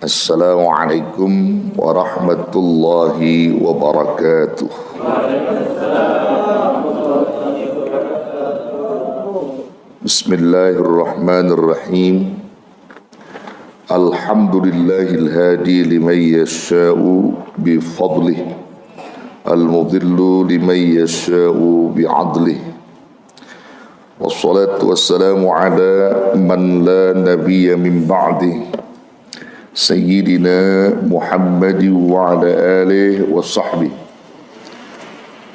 Assalamualaikum warahmatullahi wabarakatuh. Bismillahirrahmanirrahim. Alhamdulillahil hadi liman yasha'u bifadlih, al-mudillu liman yasha'u bi'adlih. Wassalatu wassalamu ala man la nabiyya min ba'dih, Sayyidina Muhammad wa ala alihi wa sahbihi.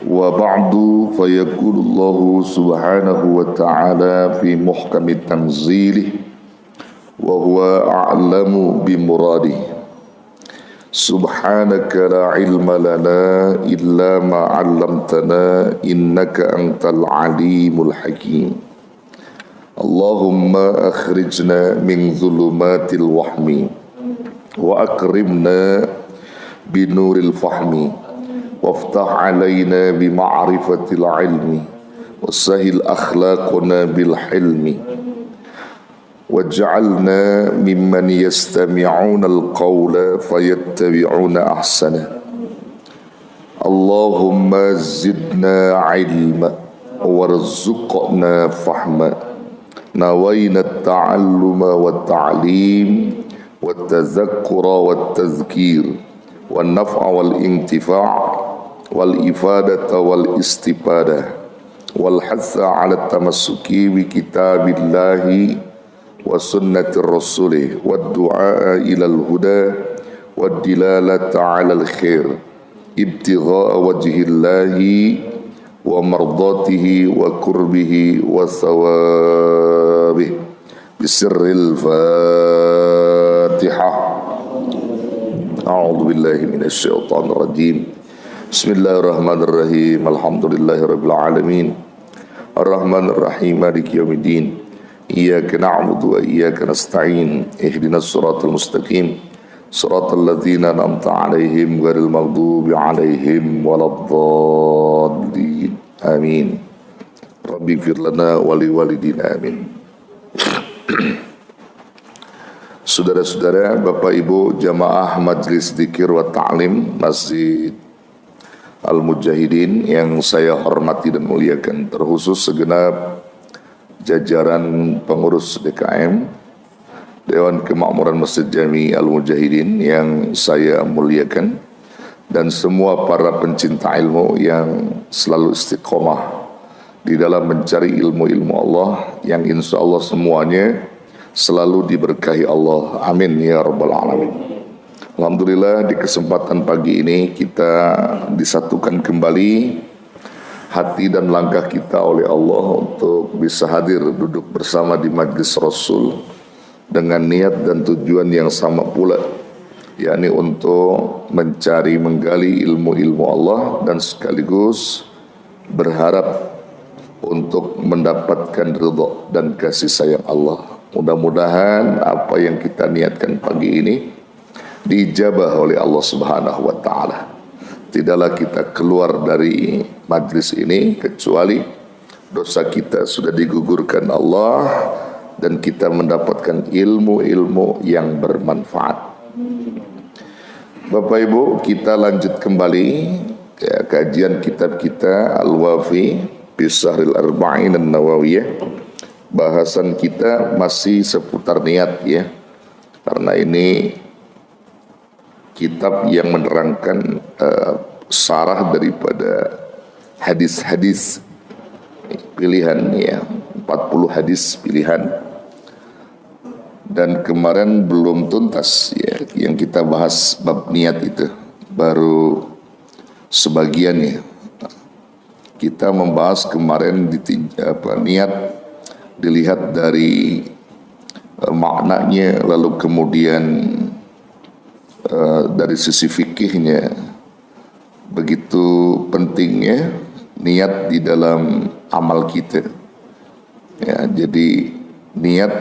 Wa ba'du, fayaqulu Allah subhanahu wa ta'ala fi muhkami tanzilih wa huwa a'lamu bi muradih. Subhanaka la ilma lana illa ma 'allamtana innaka antal alimul hakim. Allahumma akhrijna min dhulumatil wahmi wa akrimna binuril fahmi waftah alaina bima'rifatil ilmi wasahil akhlaquna bil hilmi waj'alna mimman yastami'una al-qawla fayattabi'una ahsana. Allahumma zidna ilma warzuqna fahma nawayna at-ta'alluma wat-ta'lim والتذكر والتذكير والنفع والانتفاع والإفادة والاستفادة والحث على التمسك بكتاب الله وسنة الرسول والدعاء إلى الهدى والدلالة على الخير ابتغاء وجه الله ومرضاته وقربه وثوابه بسر الفاتحة. أعوذ بالله من الشيطان الرجيم. بسم الله الرحمن الرحيم. الحمد لله رب العالمين الرحمن الرحيم مالك يوم الدين إياك نعبد وإياك نستعين اهدنا الصراط المستقيم صراط الذين أنعمت عليهم غير المغضوب عليهم ولا الضالين آمين. ربي اغفر لنا ولوالدينا آمين. Saudara-saudara, Bapak Ibu jamaah Majlis Dzikir wa Ta'lim Masjid Al-Mujahidin yang saya hormati dan muliakan, terkhusus segenap jajaran pengurus DKM Dewan Kemakmuran Masjid Jami Al-Mujahidin yang saya muliakan, dan semua para pencinta ilmu yang selalu istiqomah di dalam mencari ilmu-ilmu Allah yang insya Allah semuanya selalu diberkahi Allah. Amin ya rabbal alamin. Alhamdulillah, di kesempatan pagi ini kita disatukan kembali hati dan langkah kita oleh Allah untuk bisa hadir duduk bersama di majlis Rasul dengan niat dan tujuan yang sama pula, yakni untuk mencari menggali ilmu-ilmu Allah dan sekaligus berharap untuk mendapatkan ridha dan kasih sayang Allah. Mudah-mudahan apa yang kita niatkan pagi ini diijabah oleh Allah Subhanahu wa taala. Tidaklah kita keluar dari majlis ini kecuali dosa kita sudah digugurkan Allah dan kita mendapatkan ilmu-ilmu yang bermanfaat. Bapak Ibu, kita lanjut kembali ya, kajian kitab kita Al-Wafi fi Syahril Arba'in An-Nawawiyah. Bahasan kita masih seputar niat ya, karena ini kitab yang menerangkan sarah daripada hadis-hadis pilihan ya, 40 hadis pilihan, dan kemarin belum tuntas ya yang kita bahas bab niat itu, baru sebagian ya. Kita membahas kemarin niat dilihat dari maknanya, lalu kemudian dari sisi fikihnya, begitu pentingnya niat di dalam amal kita ya. Jadi niat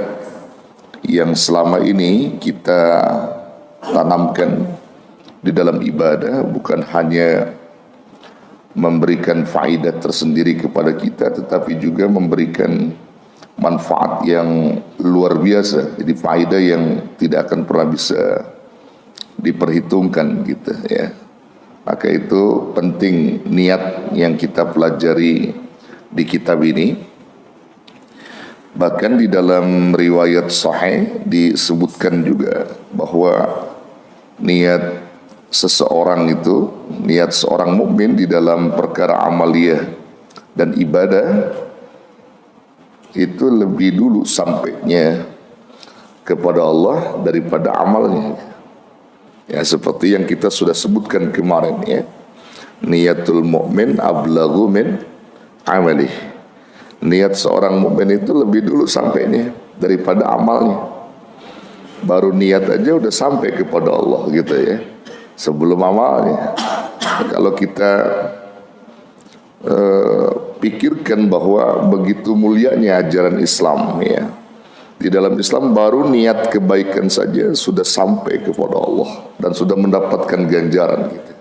yang selama ini kita tanamkan di dalam ibadah bukan hanya memberikan faedah tersendiri kepada kita, tetapi juga memberikan manfaat yang luar biasa. Jadi faedah yang tidak akan pernah bisa diperhitungkan gitu ya. Maka itu penting niat yang kita pelajari di kitab ini. Bahkan di dalam riwayat sahih disebutkan juga bahwa niat seseorang itu, niat seorang mukmin di dalam perkara amaliyah dan ibadah itu lebih dulu sampainya kepada Allah daripada amalnya. Ya, seperti yang kita sudah sebutkan kemarin ya. Niatul mukmin ablaghu min amalih. Niat seorang mukmin itu lebih dulu sampainya daripada amalnya. Baru niat aja udah sampai kepada Allah gitu ya, sebelum amalnya. Kalau kita pikirkan bahwa begitu mulianya ajaran Islam ya. Di dalam Islam baru niat kebaikan saja sudah sampai kepada Allah dan sudah mendapatkan ganjaran gitu.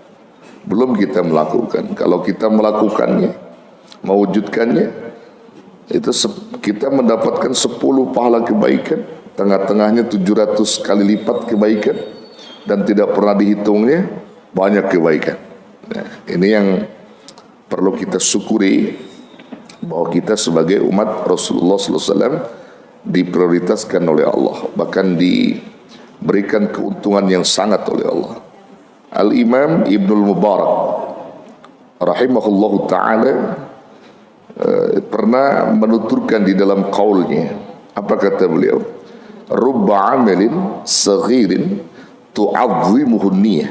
Belum kita melakukan. Kalau kita melakukannya, mewujudkannya, itu kita mendapatkan 10 pahala kebaikan, tengah-tengahnya 700 kali lipat kebaikan, dan tidak pernah dihitungnya banyak kebaikan. Nah, ini yang perlu kita syukuri, bahwa kita sebagai umat Rasulullah SAW diprioritaskan oleh Allah, bahkan diberikan keuntungan yang sangat oleh Allah. Al-Imam Ibnul Mubarak rahimahullahu ta'ala pernah menuturkan di dalam qaulnya, apa kata beliau? Rubba amalin saghirin tu'azzimuhu niyah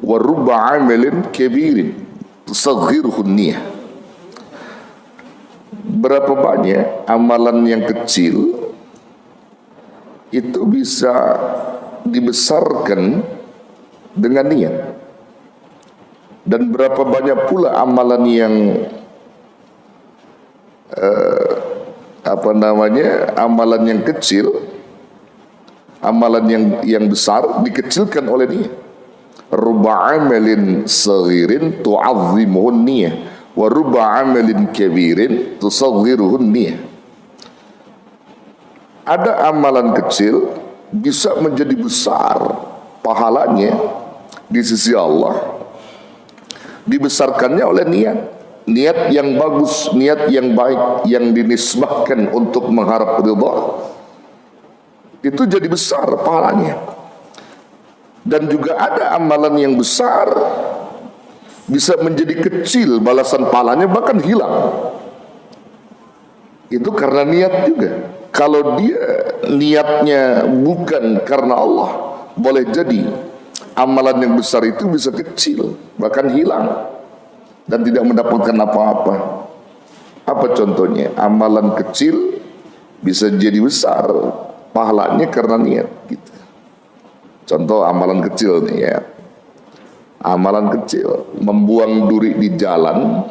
wa rubba amalin kabirin tusaghiruhu niyah. Berapa banyak amalan yang kecil itu bisa dibesarkan dengan niat, dan berapa banyak pula amalan yang amalan yang kecil, amalan yang besar dikecilkan oleh niat. Rubba amalin saghirin tu'azzimuhun niyah wa rubba amalin kabirin tusaghiruhun niyah. Ada amalan kecil bisa menjadi besar pahalanya di sisi Allah, dibesarkannya oleh niat yang bagus, niat yang baik yang dinisbahkan untuk mengharap ridha, itu jadi besar pahalanya. Dan juga ada amalan yang besar bisa menjadi kecil balasan pahalanya, bahkan hilang. Itu karena niat juga. Kalau dia niatnya bukan karena Allah, boleh jadi amalan yang besar itu bisa kecil, bahkan hilang, dan tidak mendapatkan apa-apa. Apa contohnya? Amalan kecil bisa jadi besar pahalanya karena niat gitu. Contoh amalan kecil nih ya. Amalan kecil, membuang duri di jalan,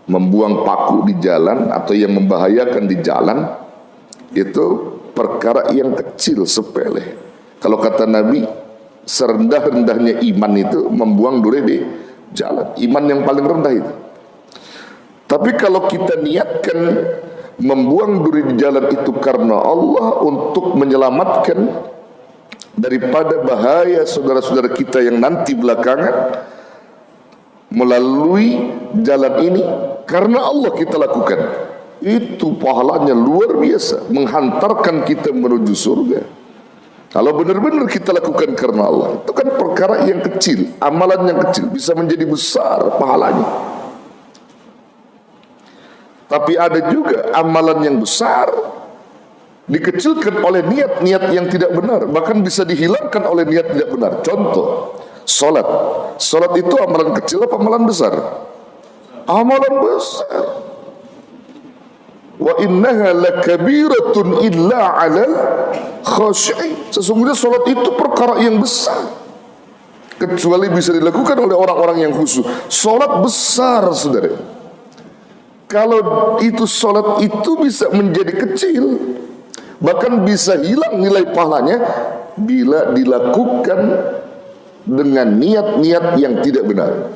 membuang paku di jalan, atau yang membahayakan di jalan, itu perkara yang kecil, sepele. Kalau kata Nabi, serendah-rendahnya iman itu membuang duri di jalan. Iman yang paling rendah itu. Tapi kalau kita niatkan membuang duri di jalan itu karena Allah, untuk menyelamatkan daripada bahaya saudara-saudara kita yang nanti belakangan melalui jalan ini, karena Allah kita lakukan, itu pahalanya luar biasa, menghantarkan kita menuju surga. Kalau benar-benar kita lakukan karena Allah, itu kan perkara yang kecil, amalan yang kecil bisa menjadi besar pahalanya. Tapi ada juga amalan yang besar dikecilkan oleh niat-niat yang tidak benar, bahkan bisa dihilangkan oleh niat tidak benar. Contoh, salat. Salat itu amalan kecil apa amalan besar? Amalan besar. Wa innaha lakabiratun illa 'alal khashi'in. Sesungguhnya salat itu perkara yang besar, kecuali bisa dilakukan oleh orang-orang yang khusyuk. Salat besar, saudara. Kalau itu salat itu bisa menjadi kecil, bahkan bisa hilang nilai pahalanya bila dilakukan dengan niat-niat yang tidak benar.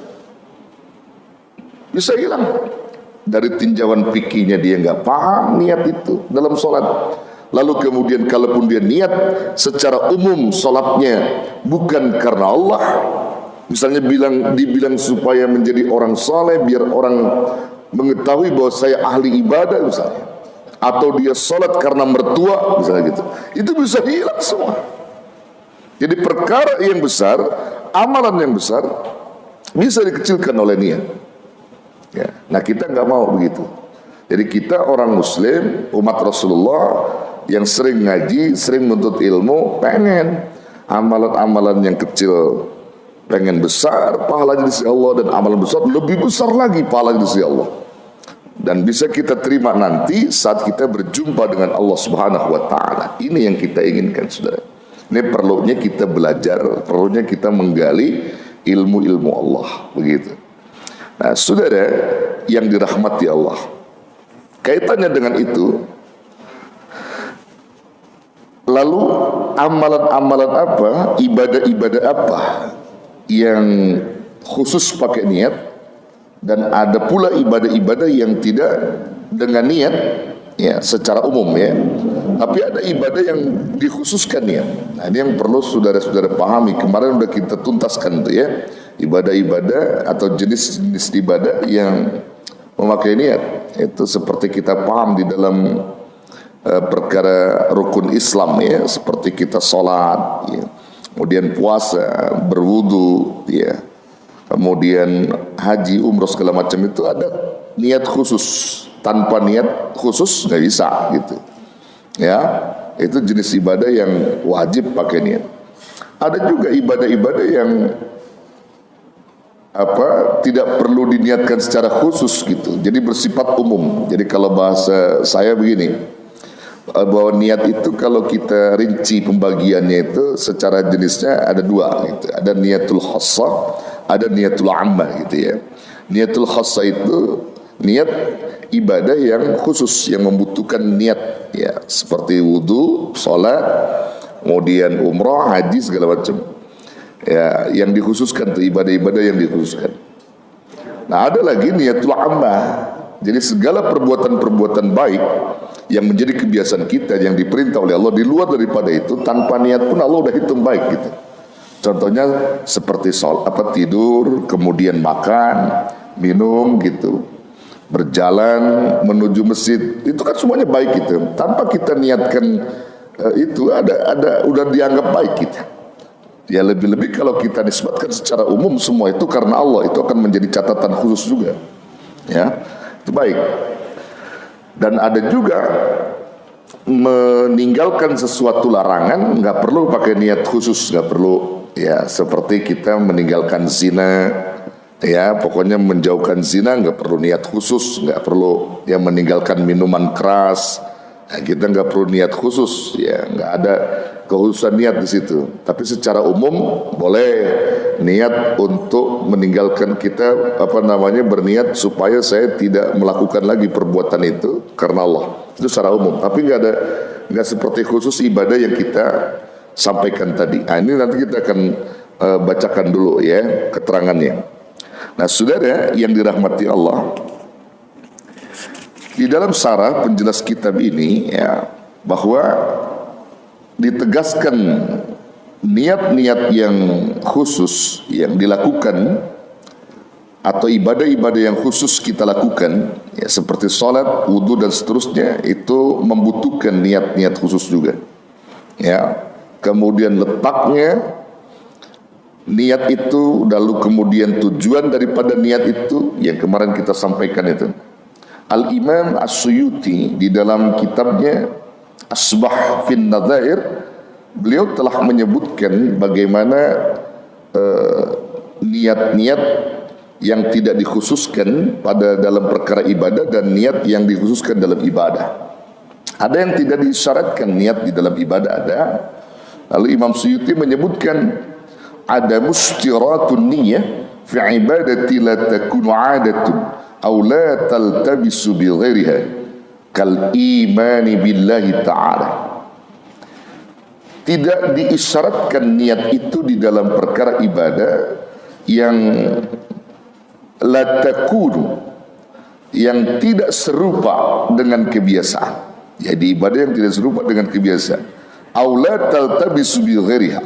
Bisa hilang. Dari tinjauan fikihnya dia nggak paham niat itu dalam sholat. Lalu kemudian kalaupun dia niat secara umum sholatnya bukan karena Allah, misalnya dibilang supaya menjadi orang saleh, biar orang mengetahui bahwa saya ahli ibadah misalnya, atau dia sholat karena mertua misalnya gitu, itu bisa hilang semua. Jadi perkara yang besar, amalan yang besar bisa dikecilkan oleh niat. Ya. Nah kita nggak mau begitu. Jadi kita orang Muslim, umat Rasulullah yang sering ngaji, sering menuntut ilmu, pengen amalan-amalan yang kecil pengen besar pahalanya di sisi Allah, dan amalan besar lebih besar lagi pahalanya di sisi Allah. Dan bisa kita terima nanti saat kita berjumpa dengan Allah Subhanahu wa taala. Ini yang kita inginkan, Saudara. Ini perlunya kita belajar, perlunya kita menggali ilmu-ilmu Allah, begitu. Nah, Saudara yang dirahmati Allah, kaitannya dengan itu, lalu amalan-amalan apa, ibadah-ibadah apa yang khusus pakai niat, dan ada pula ibadah-ibadah yang tidak dengan niat, ya secara umum ya. Tapi ada ibadah yang dikhususkan niat. Nah ini yang perlu saudara-saudara pahami. Kemarin udah kita tuntaskan tuh ya, ibadah-ibadah atau jenis-jenis ibadah yang memakai niat. Itu seperti kita paham di dalam perkara rukun Islam ya, seperti kita sholat ya, kemudian puasa, berwudu ya, kemudian haji, umroh segala macam, itu ada niat khusus. Tanpa niat khusus nggak bisa gitu ya. Itu jenis ibadah yang wajib pakai niat. Ada juga ibadah-ibadah yang tidak perlu diniatkan secara khusus gitu, jadi bersifat umum. Jadi kalau bahasa saya begini, bahwa niat itu kalau kita rinci pembagiannya itu secara jenisnya ada dua gitu. Ada niatul khassah, ada niatul ammah gitu ya. Niatul khassah itu niat ibadah yang khusus, yang membutuhkan niat ya, seperti wudu, sholat, kemudian umrah, haji segala macam ya, yang dikhususkan tuh, ibadah-ibadah yang dikhususkan. Nah ada lagi niatul ammah, jadi segala perbuatan-perbuatan baik yang menjadi kebiasaan kita, yang diperintah oleh Allah, di luar daripada itu tanpa niat pun Allah udah hitung baik gitu. Contohnya seperti tidur, kemudian makan, minum gitu, berjalan menuju masjid, itu kan semuanya baik gitu. Tanpa kita niatkan itu udah dianggap baik kita. Ya lebih-lebih kalau kita nisbatkan secara umum semua itu karena Allah, itu akan menjadi catatan khusus juga. Ya, itu baik. Dan ada juga meninggalkan sesuatu larangan nggak perlu pakai niat khusus, nggak perlu ya, seperti kita meninggalkan zina. Ya, pokoknya menjauhkan zina nggak perlu niat khusus, nggak perlu ya, meninggalkan minuman keras, ya, kita nggak perlu niat khusus, ya nggak ada kekhususan niat di situ. Tapi secara umum boleh niat untuk meninggalkan, kita berniat supaya saya tidak melakukan lagi perbuatan itu karena Allah. Itu secara umum. Tapi nggak seperti khusus ibadah yang kita sampaikan tadi. Nah, ini nanti kita akan bacakan dulu ya keterangannya. Nah, saudara yang dirahmati Allah, di dalam syarah penjelas kitab ini ya, bahwa ditegaskan niat-niat yang khusus yang dilakukan atau ibadah-ibadah yang khusus kita lakukan ya, seperti sholat, wudu dan seterusnya, itu membutuhkan niat-niat khusus juga ya. Kemudian letaknya niat itu, lalu kemudian tujuan daripada niat itu yang kemarin kita sampaikan itu. Al-Imam As-Suyuti di dalam kitabnya Asbah fin Nadzair, beliau telah menyebutkan bagaimana niat-niat yang tidak dikhususkan pada dalam perkara ibadah dan niat yang dikhususkan dalam ibadah. Ada yang tidak disyaratkan niat di dalam ibadah, ada. Lalu Imam Suyuti menyebutkan ada mustiratun niyyah fi ibadati la takunu 'adatun aw la taltabisu bi ghairiha kal imani billahi ta'ala. Tidak diisyaratkan niat itu di dalam perkara ibadah yang la takunu, yang tidak serupa dengan kebiasaan. Jadi ibadah yang tidak serupa dengan kebiasaan. Aula taltabisu bi ghairiha,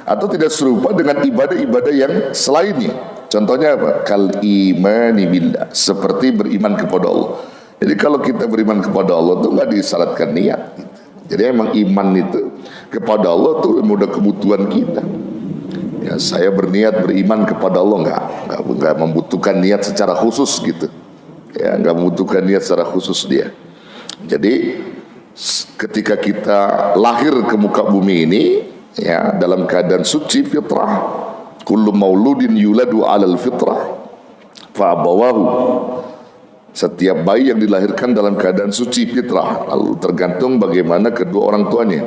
atau tidak serupa dengan ibadah-ibadah yang selainnya. Contohnya apa? Kal imani billah, seperti beriman kepada Allah. Jadi kalau kita beriman kepada Allah itu nggak disyaratkan niat. Jadi emang iman itu kepada Allah tuh udah kebutuhan kita. Ya, saya berniat beriman kepada Allah nggak membutuhkan niat secara khusus gitu. Ya, nggak membutuhkan niat secara khusus dia. Jadi ketika kita lahir ke muka bumi ini, ya, dalam keadaan suci fitrah, kullu mauludin yuladu alal fitrah fa abawahu, setiap bayi yang dilahirkan dalam keadaan suci fitrah, lalu tergantung bagaimana kedua orang tuanya.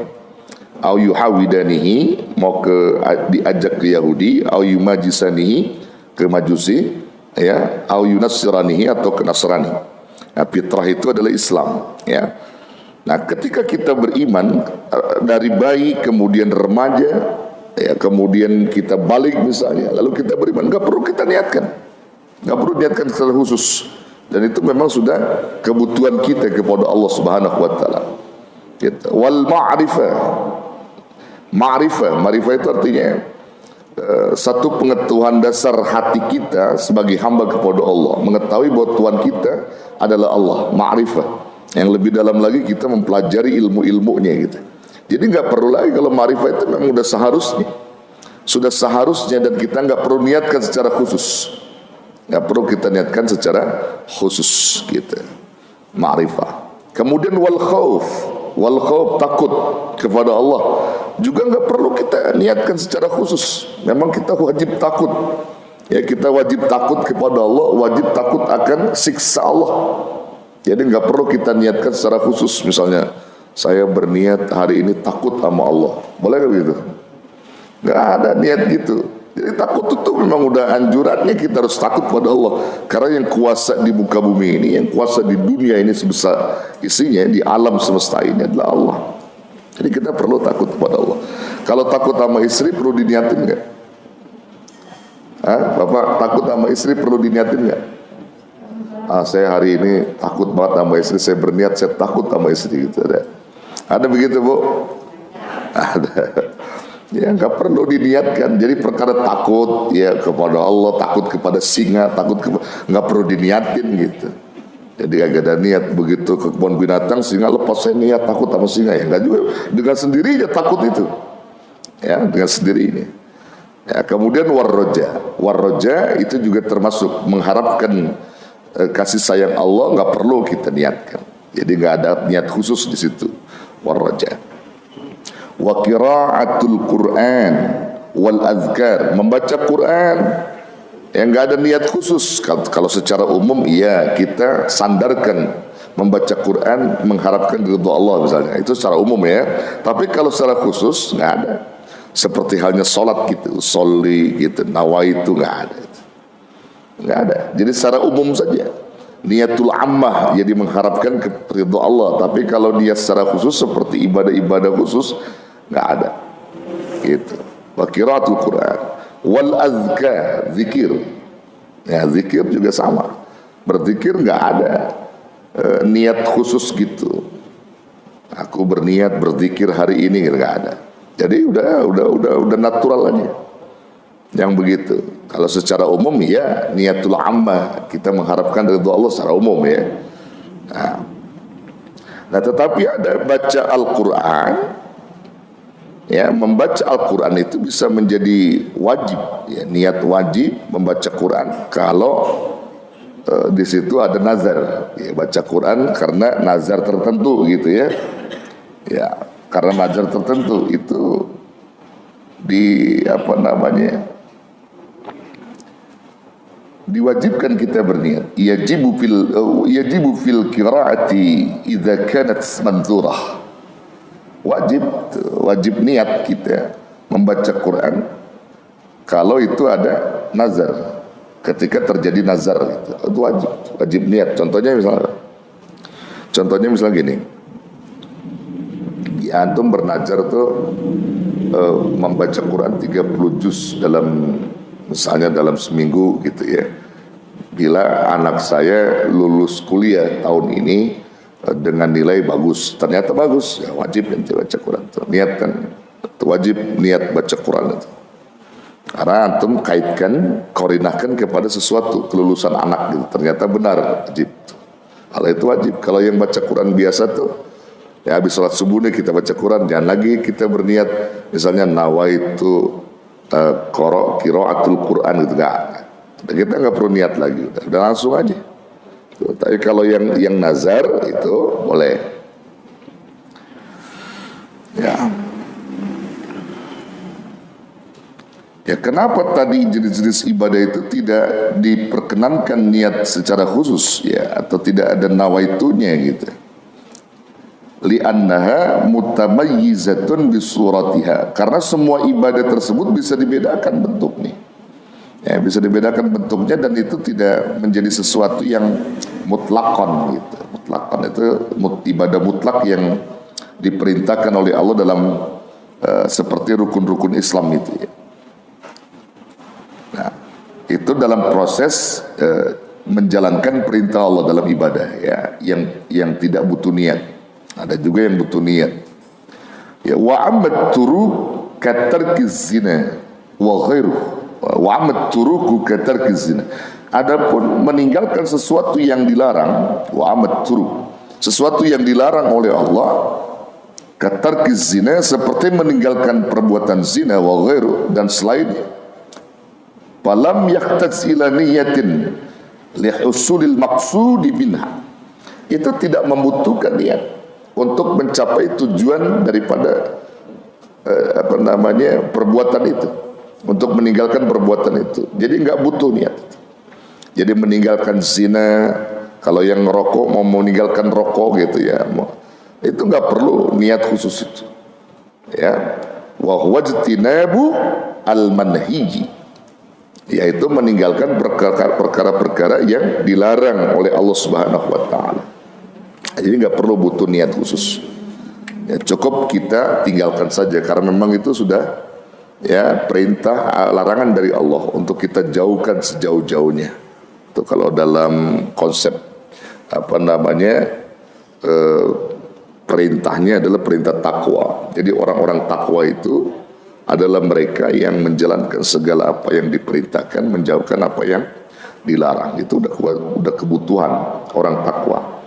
Au yuhawidanihi, mau diajak ke Yahudi, au yumajisanihi, ke Majusi, ya, au yunassiranihi, atau ke Nasrani. Nah, fitrah itu adalah Islam, ya. Nah, ketika kita beriman dari bayi, kemudian remaja, ya, kemudian kita balik misalnya, lalu kita beriman, nggak perlu kita niatkan, nggak perlu niatkan secara khusus, dan itu memang sudah kebutuhan kita kepada Allah Subhanahu Wa Taala. Wal ma'rifah itu artinya satu pengetahuan dasar hati kita sebagai hamba kepada Allah, mengetahui bahwa Tuhan kita adalah Allah, ma'rifah. Yang lebih dalam lagi kita mempelajari ilmu-ilmunya gitu. Jadi nggak perlu lagi, kalau ma'rifah itu memang sudah seharusnya dan kita nggak perlu niatkan secara khusus, nggak perlu kita niatkan secara khusus gitu. Ma'rifah. Kemudian wal khauf, takut kepada Allah juga nggak perlu kita niatkan secara khusus. Memang kita wajib takut. Ya, kita wajib takut kepada Allah, wajib takut akan siksa Allah. Jadi nggak perlu kita niatkan secara khusus. Misalnya saya berniat hari ini takut sama Allah, boleh nggak begitu? Nggak ada niat gitu. Jadi takut itu memang udah anjurannya, kita harus takut pada Allah. Karena yang kuasa di muka bumi ini, yang kuasa di dunia ini sebesar isinya, di alam semesta ini adalah Allah. Jadi kita perlu takut kepada Allah. Kalau takut sama istri perlu diniatin nggak? Bapak takut sama istri perlu diniatin nggak? Saya hari ini takut banget sama istri, saya berniat saya takut sama istri gitu. Ada begitu, Bu? Ada. Ya, nggak perlu diniatkan. Jadi perkara takut ya kepada Allah, takut kepada singa, nggak perlu diniatin gitu. Jadi agak ada niat. Begitu ke kebun binatang, singa lepas, saya niat takut sama singa, ya nggak juga, dengan sendirinya takut itu, ya, dengan sendirinya. Ya, kemudian warroja itu juga termasuk mengharapkan kasih sayang Allah, nggak perlu kita niatkan. Jadi nggak ada niat khusus di situ. Warroja. Wa qira'atul Quran wal azkar, membaca Quran yang nggak ada niat khusus. Kalau secara umum ya kita sandarkan membaca Quran mengharapkan ridho Allah misalnya, itu secara umum ya. Tapi kalau secara khusus nggak ada. Seperti halnya sholat gitu, sholli gitu, nawaitu, nggak ada. Nggak ada. Jadi secara umum saja. Niatul ammah, jadi mengharapkan ridho Allah. Tapi kalau niat secara khusus seperti ibadah-ibadah khusus, nggak ada. Gitu. Wa qiraatul Quran wal azkar, zikir. Ya, zikir juga sama. Berzikir nggak ada niat khusus gitu. Aku berniat berzikir hari ini, nggak ada. Jadi udah natural aja. Yang begitu. Kalau secara umum ya niatul ammah, kita mengharapkan ridho Allah secara umum ya. Nah, tetapi ada baca Al-Quran, ya, membaca Al-Quran itu bisa menjadi wajib, ya, niat wajib membaca Quran kalau di situ ada nazar, ya, baca Quran karena nazar tertentu gitu ya. Ya, karena nazar tertentu itu diwajibkan kita berniat. Yajibu fil qiraati idza kanat manzurah. Wajib niat kita membaca Quran kalau itu ada nazar. Ketika terjadi nazar itu wajib niat. Contohnya misalnya gini. Ya, antum bernazar tuh membaca Quran 30 juz misalnya dalam seminggu gitu ya. Bila anak saya lulus kuliah tahun ini, dengan nilai bagus, ternyata bagus, ya wajib nanti baca Quran. Niatkan, wajib niat baca Quran itu. Karena antum kaitkan, koordinahkan kepada sesuatu, kelulusan anak gitu. Ternyata benar, wajib. Hal itu wajib. Kalau yang baca Quran biasa tuh, ya habis sholat subuh nih kita baca Quran, jangan lagi kita berniat, misalnya nawaitu qiraatul Quran gitu, enggak. Kita nggak perlu niat lagi, udah langsung aja. Tapi kalau yang nazar itu boleh. Ya kenapa tadi jenis-jenis ibadah itu tidak diperkenankan niat secara khusus ya, atau tidak ada nawaitunya gitu? Li'annaha mutamayyizatun bisuratiha, karena semua ibadah tersebut bisa dibedakan bentuknya. Ya, bisa dibedakan bentuknya dan itu tidak menjadi sesuatu yang mutlakon gitu. Mutlakon itu ibadah mutlak yang diperintahkan oleh Allah dalam seperti rukun-rukun Islam itu ya. Nah, itu dalam proses menjalankan perintah Allah dalam ibadah ya, yang tidak butuh niat. Ada juga yang butuh niat. Ya, wa amad turu katarkiz zina wa ghairuh. Wa amad turuku katarkiz zina. Adapun meninggalkan sesuatu yang dilarang, wa amad turu, sesuatu yang dilarang oleh Allah, katarkiz zina, seperti meninggalkan perbuatan zina wa ghairuh, dan selainnya. Falam yahtaj ila niyatin li husulil maqsudi minha. Itu tidak membutuhkan niat untuk mencapai tujuan daripada perbuatan itu, untuk meninggalkan perbuatan itu. Jadi nggak butuh niat. Jadi meninggalkan zina, kalau yang ngerokok mau meninggalkan rokok gitu ya, itu nggak perlu niat khusus itu. Ya, wa huwa ijtinabu al-manhiji, yaitu meninggalkan perkara-perkara yang dilarang oleh Allah Subhanahu wa taala. Jadi nggak perlu butuh niat khusus. Ya, cukup kita tinggalkan saja karena memang itu sudah ya perintah, larangan dari Allah untuk kita jauhkan sejauh-jauhnya. Itu kalau dalam konsep perintahnya adalah perintah takwa. Jadi orang-orang takwa itu adalah mereka yang menjalankan segala apa yang diperintahkan, menjauhkan apa yang dilarang. Itu udah kebutuhan orang takwa.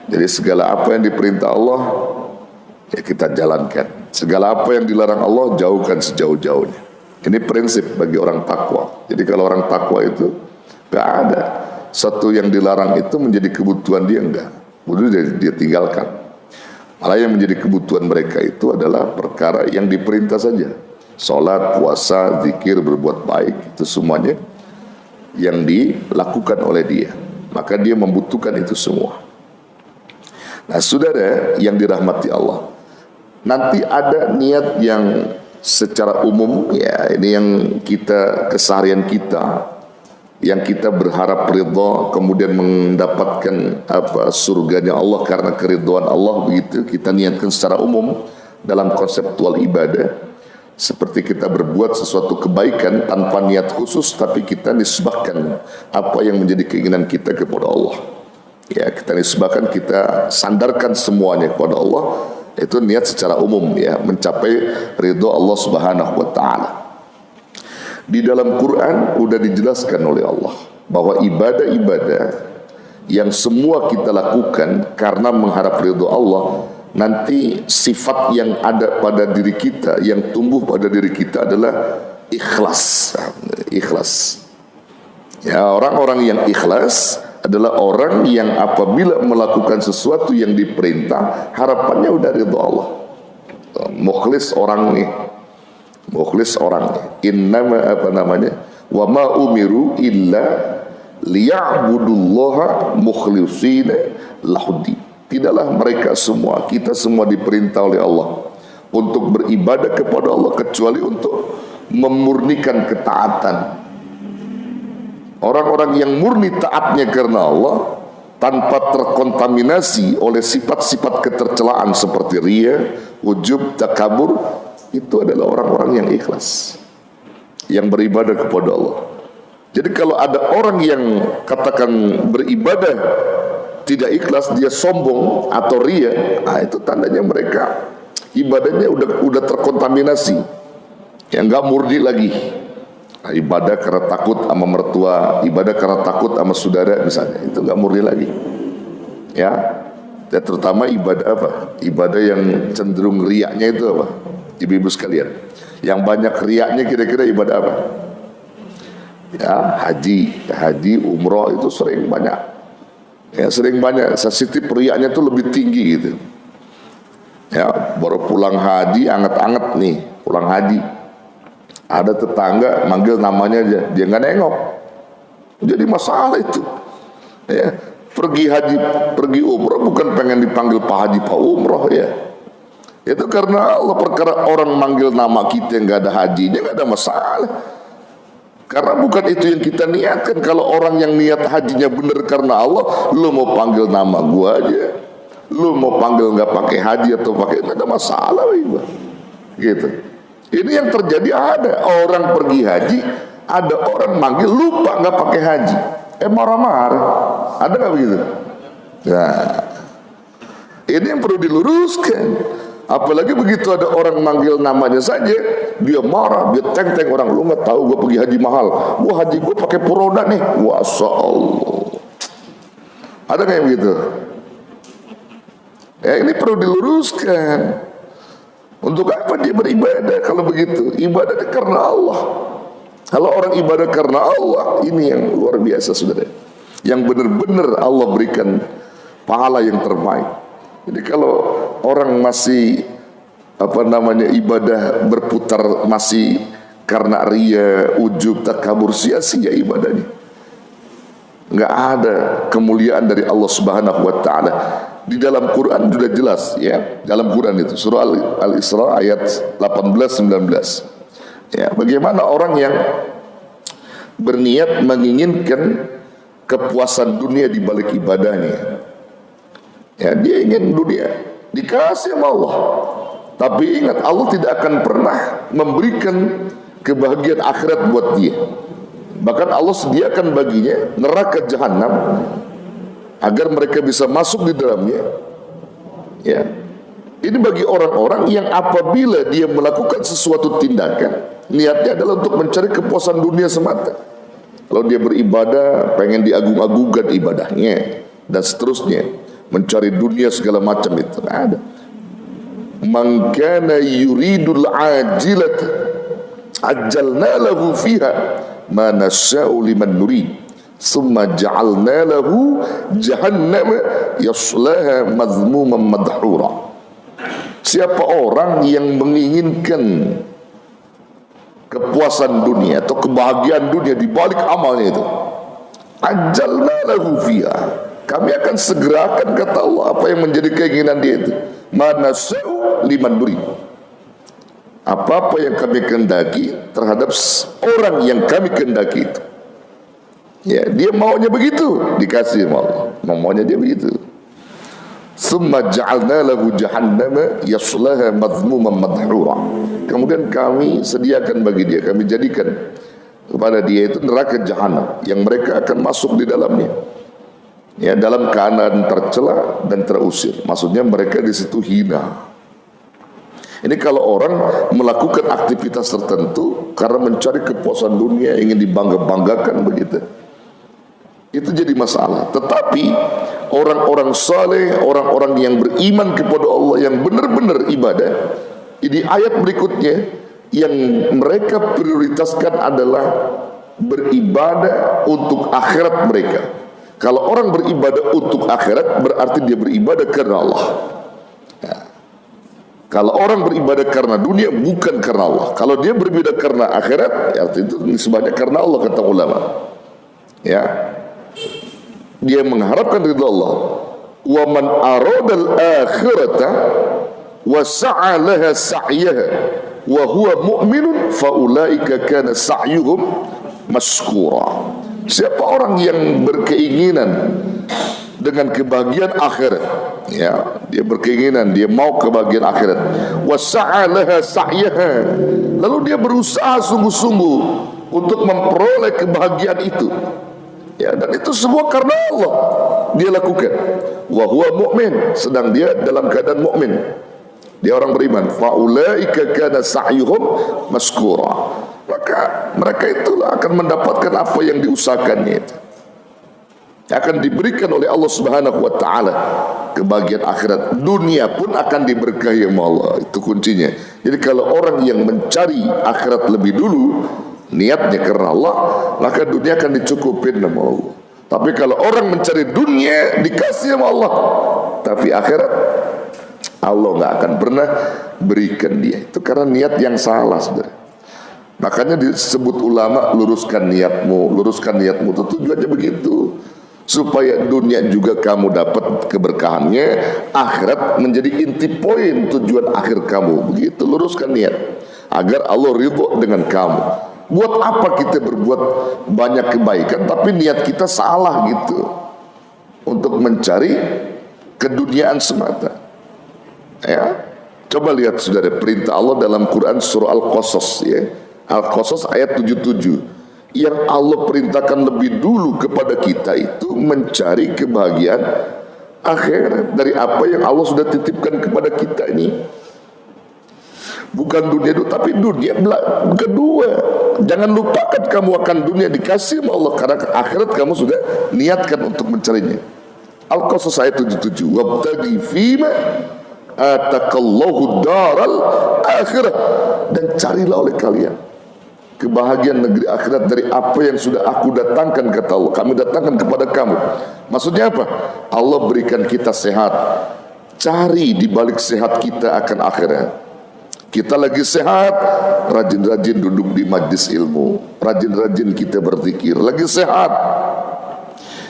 Jadi segala apa yang diperintah Allah ya kita jalankan. Segala apa yang dilarang Allah jauhkan sejauh-jauhnya. Ini prinsip bagi orang takwa. Jadi kalau orang takwa itu gak ada satu yang dilarang itu menjadi kebutuhan dia, enggak. Udah dia tinggalkan. Malah yang menjadi kebutuhan mereka itu adalah perkara yang diperintah saja. Salat, puasa, zikir, berbuat baik, itu semuanya yang dilakukan oleh dia. Maka dia membutuhkan itu semua. Nah, saudara yang dirahmati Allah, nanti ada niat yang secara umum ya, ini yang kita keseharian kita, yang kita berharap ridha, kemudian mendapatkan surganya Allah karena keridhaan Allah, begitu kita niatkan secara umum dalam konseptual ibadah. Seperti kita berbuat sesuatu kebaikan tanpa niat khusus, tapi kita nisbahkan apa yang menjadi keinginan kita kepada Allah. Ya, kita nisbahkan, kita sandarkan semuanya kepada Allah. Itu niat secara umum ya, mencapai ridho Allah Subhanahu wa taala. Di dalam Quran udah dijelaskan oleh Allah bahwa ibadah-ibadah yang semua kita lakukan karena mengharap ridho Allah, nanti sifat yang ada pada diri kita, yang tumbuh pada diri kita adalah ikhlas. Ikhlas. Ya, orang-orang yang ikhlas adalah orang yang apabila melakukan sesuatu yang diperintah, harapannya udah ridho Allah. Mukhlis orang nih. Mukhlis orang nih. Innama wa ma umiru illa liya'budullaha mukhlishina lahuddi. Tidaklah mereka semua, kita semua diperintah oleh Allah untuk beribadah kepada Allah kecuali untuk memurnikan ketaatan. Orang-orang yang murni taatnya karena Allah, tanpa terkontaminasi oleh sifat-sifat ketercelaan seperti riya, ujub, takabur, itu adalah orang-orang yang ikhlas, yang beribadah kepada Allah. Jadi kalau ada orang yang katakan beribadah tidak ikhlas, dia sombong atau ria, nah itu tandanya mereka ibadahnya udah terkontaminasi, yang nggak murni lagi. Nah, ibadah karena takut sama mertua, ibadah karena takut sama saudara misalnya, itu nggak murni lagi. Ya, dan terutama ibadah apa? Ibadah yang cenderung riaknya itu apa? Ibu-ibu sekalian, yang banyak riaknya kira-kira ibadah apa? Ya, haji, umroh itu sering banyak. Ya, sering banyak. Sensitif riaknya itu lebih tinggi gitu. Ya, baru pulang haji, anget-anget nih, pulang haji. Ada tetangga manggil namanya aja, dia nggak nengok. Jadi masalah itu. Ya, pergi haji, pergi umroh bukan pengen dipanggil Pak Haji, Pak Umroh ya. Itu karena Allah, perkara orang manggil nama kita yang nggak ada hajinya nggak ada masalah. Karena bukan itu yang kita niatkan. Kalau orang yang niat hajinya bener karena Allah, lu mau panggil nama gua aja, lu mau panggil nggak pakai haji atau pakai, nggak ada masalah, ibu. Gitu. Ini yang terjadi, ada orang pergi haji, ada orang manggil lupa nggak pakai haji, marah-marah. Ada nggak begitu? Nah, ini yang perlu diluruskan. Apalagi begitu ada orang manggil namanya saja, dia marah, dia teng-teng orang, lu nggak tahu gue pergi haji mahal, gua haji gue pakai puroda nih, Masya Allah. Ada kayak begitu? Ya, ini perlu diluruskan. Untuk apa dia beribadah kalau begitu? Ibadahnya karena Allah. Kalau orang ibadah karena Allah, ini yang luar biasa, saudara. Yang benar-benar Allah berikan pahala yang terbaik. Jadi kalau orang masih ibadah berputar masih karena ria, ujub, takabur, sia-sia ibadahnya. Nggak ada kemuliaan dari Allah Subhanahu wa taala. Di dalam Quran sudah jelas ya, dalam Quran itu surah Al-Isra ayat 18-19. Ya, bagaimana orang yang berniat menginginkan kepuasan dunia di balik ibadahnya. Ya, dia ingin dunia, dikasih sama Allah. Tapi ingat, Allah tidak akan pernah memberikan kebahagiaan akhirat buat dia. Bahkan Allah sediakan baginya neraka jahanam agar mereka bisa masuk di dalamnya. Ya, ini bagi orang-orang yang apabila dia melakukan sesuatu tindakan, niatnya adalah untuk mencari kepuasan dunia semata. Kalau dia beribadah, pengen diagung-agungkan ibadahnya dan seterusnya, mencari dunia segala macam, itu ada. Man kana yuridul ajilat ajjalna lahu fiha ma nasya'u liman nurid summa ja'alna lahu jahannama yaslaha madhmuman madhura. Siapa orang yang menginginkan kepuasan dunia atau kebahagiaan dunia di balik amalnya itu, ajjalna lahu fiha, kami akan segerakan, kata Allah, apa yang menjadi keinginan dia itu, manasau liman duri, apa-apa yang kami kehendaki terhadap orang yang kami kehendaki itu. Ya, dia maunya begitu, dikasih sama Allah, maunya dia begitu. Summa ja'alna lahu jahannama yaslaha madhmuman madhura. Kemudian kami sediakan bagi dia, kami jadikan kepada dia itu neraka jahanam yang mereka akan masuk di dalamnya. Ya, dalam keadaan tercela dan terusir. Maksudnya mereka di situ hina. Ini kalau orang melakukan aktivitas tertentu karena mencari kepuasan dunia, ingin dibangga-banggakan begitu, itu jadi masalah. Tetapi orang-orang saleh, orang-orang yang beriman kepada Allah, yang benar-benar ibadah, di ayat berikutnya yang mereka prioritaskan adalah beribadah untuk akhirat mereka. Kalau orang beribadah untuk akhirat, berarti dia beribadah karena Allah. Ya. Kalau orang beribadah karena dunia, bukan karena Allah. Kalau dia beribadah karena akhirat, ya itu nisbahnya karena Allah, kata ulama. Ya, dia mengharapkan ridha Allah. Wa man aradal akhirata wa sa'a laha sa'yaha wa huwa mu'minun fa ulaika kana sa'yuhum mashkura. Siapa orang yang berkeinginan dengan kebahagiaan akhirat, ya, dia berkeinginan, dia mau kebahagiaan akhirat, wa sa'a laha sa'yaha, lalu dia berusaha sungguh-sungguh untuk memperoleh kebahagiaan itu, Ya, dan itu semua karena Allah dia lakukan. Wa huwa mu'min, sedang dia dalam keadaan mukmin. Dia orang beriman. Faulaika kana sa'yuhum maskura. Maka mereka itulah akan mendapatkan apa yang diusahakannya itu. Akan diberikan oleh Allah Subhanahu wa taala kebahagiaan akhirat. Dunia pun akan diberkahi oleh Allah. Itu kuncinya. Jadi kalau orang yang mencari akhirat lebih dulu, niatnya karena Allah, maka dunia akan dicukupin sama Allah. Tapi kalau orang mencari dunia dikasih sama Allah, tapi akhirat Allah nggak akan pernah berikan dia. Itu karena niat yang salah, saudara. Makanya disebut ulama, luruskan niatmu. Itu tujuannya begitu, supaya dunia juga kamu dapat keberkahannya, akhirat menjadi inti poin tujuan akhir kamu. Begitu, luruskan niat agar Allah ridho dengan kamu. Buat apa kita berbuat banyak kebaikan tapi niat kita salah gitu, untuk mencari keduniaan semata. Ya, coba lihat saudara perintah Allah dalam Quran surah Al-Qasas, ya, Al-Qasas ayat 77. Yang Allah perintahkan lebih dulu kepada kita itu mencari kebahagiaan akhirat dari apa yang Allah sudah titipkan kepada kita ini. Bukan dunia itu, tapi dunia kedua. Jangan lupakan kamu akan dunia dikasih oleh Allah, karena akhirat kamu sudah niatkan untuk mencarinya. Al-Qasas ayat 77. Wabtaghi fima atakallahu daral akhirah, dan carilah oleh kalian kebahagiaan negeri akhirat dari apa yang sudah aku datangkan, kata Allah. Kami datangkan kepada kamu. Maksudnya apa? Allah berikan kita sehat. Cari di balik sehat kita akan akhirat. Kita lagi sehat, rajin-rajin duduk di majlis ilmu, rajin-rajin kita berzikir. Lagi sehat,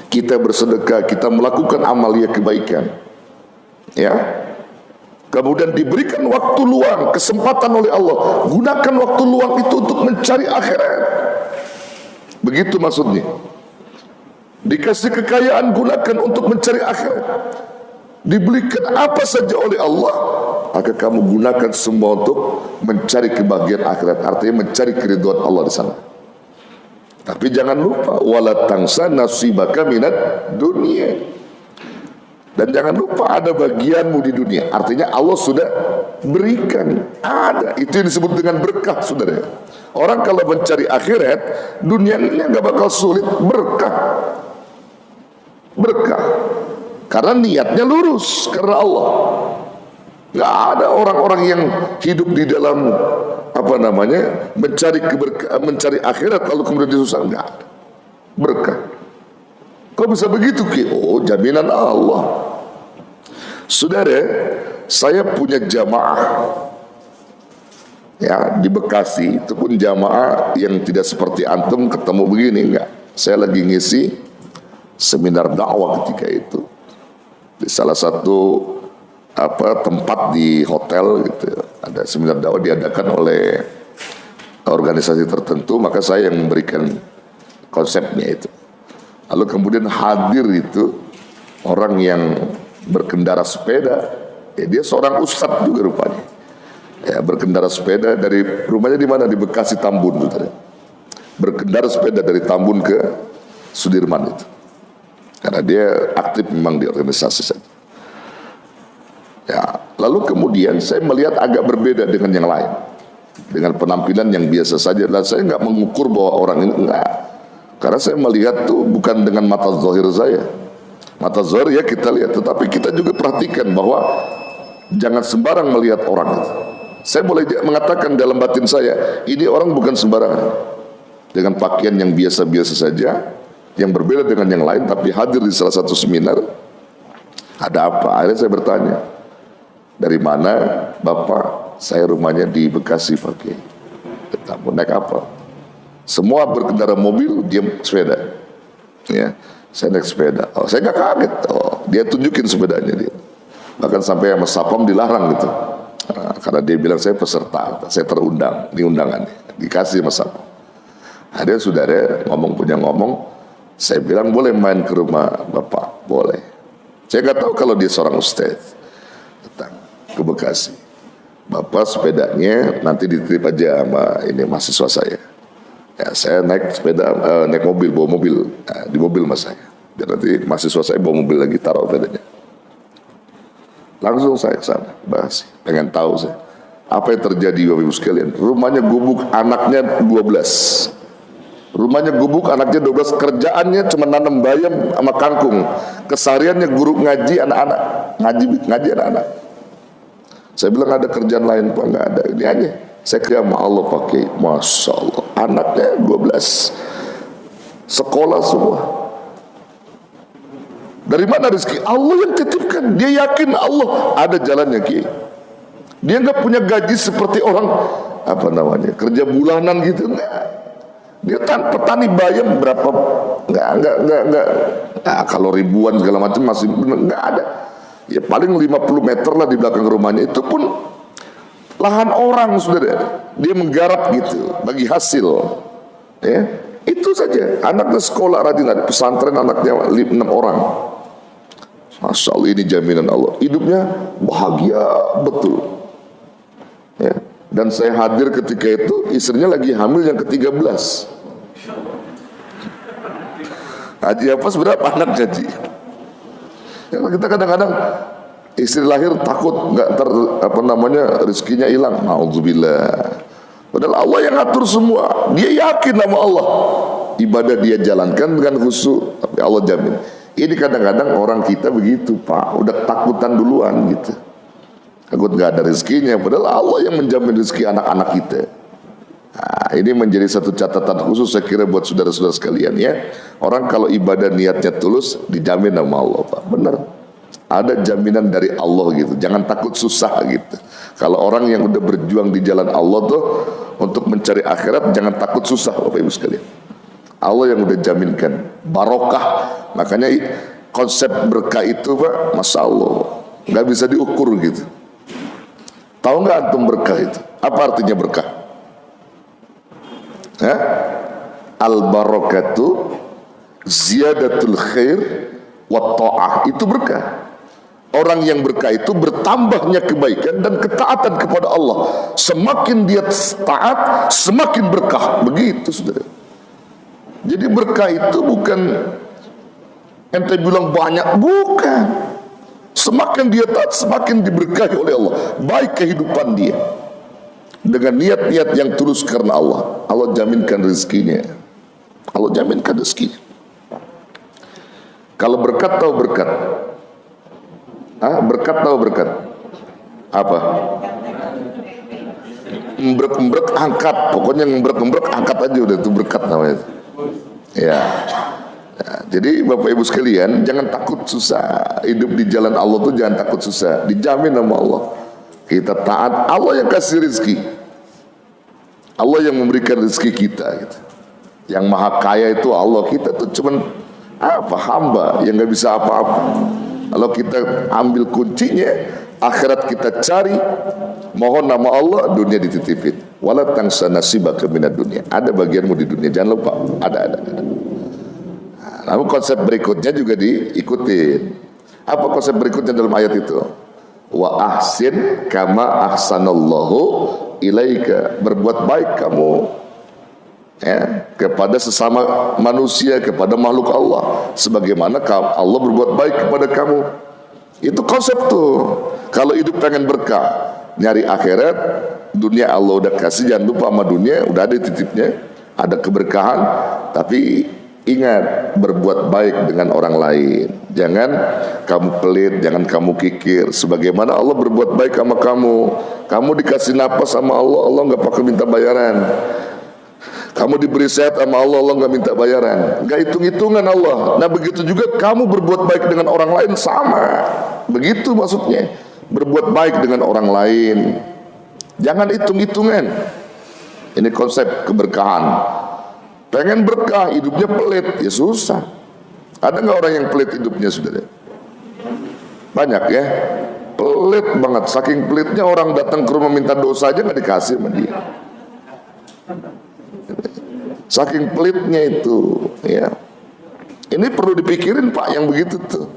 kita bersedekah, kita melakukan amalia kebaikan. Ya, kemudian diberikan waktu luang, kesempatan oleh Allah. Gunakan waktu luang itu untuk mencari akhirat. Begitu maksudnya. Dikasih kekayaan, gunakan untuk mencari akhirat. Diberikan apa saja oleh Allah, maka kamu gunakan semua untuk mencari kebahagiaan akhirat. Artinya mencari keridhaan Allah di sana. Tapi jangan lupa, wala tangsa nasibaka minad dunia. Dan jangan lupa ada bagianmu di dunia. Artinya Allah sudah berikan, ada. Itu yang disebut dengan berkah, saudara. Orang kalau mencari akhirat, dunianya nggak bakal sulit, berkah. Berkah. Karena niatnya lurus karena Allah. Nggak ada orang-orang yang hidup di dalam mencari akhirat lalu kemudian disusah. Nggak ada. Berkah. Kok bisa begitu, Ki? Oh, jaminan Allah. Saudara, saya punya jamaah, ya, di Bekasi. Itu pun jamaah yang tidak seperti antum ketemu begini, enggak. Saya lagi ngisi seminar dakwah ketika itu di salah satu tempat di hotel gitu. Ada seminar dakwah diadakan oleh organisasi tertentu, maka saya yang memberikan konsepnya itu. Lalu kemudian hadir itu orang yang berkendara sepeda, ya, dia seorang ustadz juga rupanya. Ya, berkendara sepeda dari rumahnya di mana, di Bekasi Tambun, gitu. Berkendara sepeda dari Tambun ke Sudirman itu. Karena dia aktif memang di organisasi saja. Ya, lalu kemudian saya melihat agak berbeda dengan yang lain, dengan penampilan yang biasa saja. Dan saya nggak mengukur bahwa orang ini enggak, karena saya melihat tuh bukan dengan mata zahir saya. Mata zahir ya kita lihat, tetapi kita juga perhatikan bahwa jangan sembarang melihat orang itu. Saya boleh mengatakan dalam batin saya, ini orang bukan sembarangan, dengan pakaian yang biasa-biasa saja, yang berbeda dengan yang lain, tapi hadir di salah satu seminar. Ada apa? Akhirnya saya bertanya, dari mana Bapak? Saya rumahnya di Bekasi, pakai Tambun. Naik apa? Semua berkendara mobil, dia sepeda. Ya, saya naik sepeda. Oh, saya nggak kaget. Oh, dia tunjukin sepedanya dia. Bahkan sampai sama Sapam dilarang gitu. Nah, karena dia bilang saya peserta, saya terundang, ini undangannya, dikasih sama Sapam. Ada saudara ngomong. Saya bilang boleh main ke rumah Bapak, boleh. Saya nggak tahu kalau dia seorang ustaz. Datang ke Bekasi. Bapak sepedanya nanti dititip aja sama ini mahasiswa saya. Ya, saya naik sepeda, naik mobil, bawa mobil, di mobil mas saya. Dan nanti mahasiswa saya bawa mobil lagi, taruh sepedanya. Langsung saya ke sana, bahas, pengen tahu saya apa yang terjadi Bapak Ibu sekalian. Rumahnya gubuk, anaknya 12. Rumahnya gubuk, anaknya 12. Kerjaannya cuma nanam bayam sama kangkung. Kesehariannya guru ngaji anak-anak, ngaji anak-anak. Saya bilang ada kerjaan lain Pak? Nggak ada, ini aja. Saya kira sama Allah pakai, Masya Allah. Anaknya 12, sekolah semua. Dari mana rezeki? Allah yang titipkan. Dia yakin Allah ada jalannya Ki. Dia nggak punya gaji seperti orang apa namanya kerja bulanan gitu, enggak. Dia petani bayam berapa, enggak. Nah, kalau ribuan segala macam masih enggak ada. Ya paling 50 meter lah di belakang rumahnya, itu pun lahan orang saudara. Dia menggarap gitu bagi hasil. Ya, itu saja. Anaknya sekolah rajin, ada pesantren anaknya 6 orang. Masya Allah, ini jaminan Allah. Hidupnya bahagia betul. Ya. Dan saya hadir ketika itu, istrinya lagi hamil yang ke-13. Haji apa berapa anak gaji? Ya, kita kadang-kadang istri lahir takut nggak rezekinya hilang. Nauzubillah. Padahal Allah yang atur semua. Dia yakin sama Allah. Ibadah dia jalankan dengan khusyuk, tapi Allah jamin. Ini kadang-kadang orang kita begitu Pak, udah takutan duluan gitu. Takut nggak ada rezekinya, padahal Allah yang menjamin rezeki anak-anak kita. Nah, ini menjadi satu catatan khusus saya kira buat saudara-saudara sekalian ya. Orang kalau ibadah niatnya tulus dijamin sama Allah Pak. Benar. Ada jaminan dari Allah gitu. Jangan takut susah gitu. Kalau orang yang udah berjuang di jalan Allah tuh untuk mencari akhirat, jangan takut susah Bapak Ibu sekalian. Allah yang udah jaminkan barokah. Makanya konsep berkah itu Pak, Masya Allah, nggak bisa diukur gitu. Tahu nggak antum berkah itu? Apa artinya berkah? Al-barakatu ziyadatul khair wa ta'ah. Itu berkah. Orang yang berkah itu bertambahnya kebaikan dan ketaatan kepada Allah. Semakin dia taat, semakin berkah. Begitu saudara. Jadi berkah itu bukan ente bilang banyak, bukan. Semakin dia taat, semakin diberkahi oleh Allah. Baik kehidupan dia dengan niat-niat yang tulus karena Allah. Allah jaminkan rezekinya. Allah jaminkan rezekinya. Kalau berkat tahu berkat. Berkat tahu berkat. Apa? Embrek-embrek angkat. Pokoknya embrek-embrek angkat aja udah, itu berkat namanya. Ya. Nah, jadi Bapak Ibu sekalian, jangan takut susah. Hidup di jalan Allah tuh jangan takut susah. Dijamin sama Allah. Kita taat, Allah yang kasih rezeki. Allah yang memberikan rezeki kita gitu. Yang maha kaya itu Allah. Kita tuh cuman hamba yang nggak bisa apa-apa. Kalau kita ambil kuncinya, akhirat kita cari, mohon nama Allah, dunia dititipin. Wala tansa nasibaka minad dunia. Ada bagianmu di dunia, jangan lupa. Ada. Namun konsep berikutnya juga diikutin. Apa konsep berikutnya dalam ayat itu? Wa ahsin kama ahsanallahu ilaika. Berbuat baik kamu ya, kepada sesama manusia, kepada makhluk Allah, sebagaimana Allah berbuat baik kepada kamu. Itu konsep tuh. Kalau hidup pengen berkah, nyari akhirat, dunia Allah udah kasih, jangan lupa sama dunia udah ada titipnya, ada keberkahan, tapi ingat, berbuat baik dengan orang lain. Jangan kamu pelit, jangan kamu kikir. Sebagaimana Allah berbuat baik sama kamu. Kamu dikasih napas sama Allah, Allah nggak pakai minta bayaran. Kamu diberi sehat sama Allah, Allah nggak minta bayaran. Nggak hitung-hitungan Allah. Nah begitu juga kamu berbuat baik dengan orang lain sama. Begitu maksudnya. Berbuat baik dengan orang lain. Jangan hitung-hitungan. Ini konsep keberkahan. Pengen berkah, hidupnya pelit, ya susah. Ada nggak orang yang pelit hidupnya saudara? Banyak ya. Pelit banget, saking pelitnya orang datang ke rumah minta dosa aja nggak dikasih sama dia. Saking pelitnya itu, ya. Ini perlu dipikirin Pak yang begitu tuh.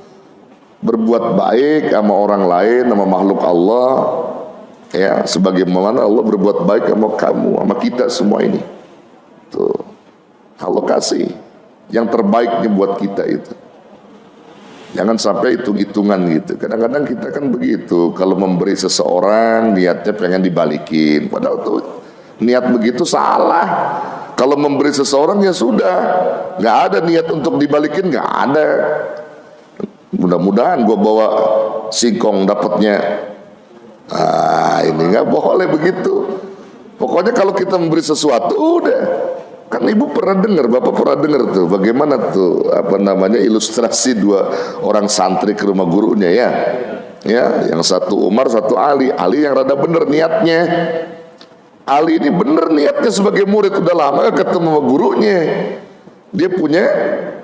Berbuat baik sama orang lain, sama makhluk Allah, ya. Sebagaimana Allah berbuat baik sama kamu, sama kita semua ini. Tuh. Allah kasih yang terbaiknya buat kita itu. Jangan sampai hitung-hitungan gitu. Kadang-kadang kita kan begitu, kalau memberi seseorang niatnya pengen dibalikin, padahal tuh niat begitu salah. Kalau memberi seseorang ya sudah, nggak ada niat untuk dibalikin, nggak ada. Mudah-mudahan gue bawa singkong dapatnya. Ini nggak boleh begitu. Pokoknya kalau kita memberi sesuatu udah. Kan ibu pernah dengar, bapak pernah dengar tuh bagaimana tuh ilustrasi dua orang santri ke rumah gurunya ya. Ya, yang satu Umar, satu Ali. Ali yang rada bener niatnya. Ali ini bener niatnya sebagai murid, udah lama ketemu sama gurunya. Dia punya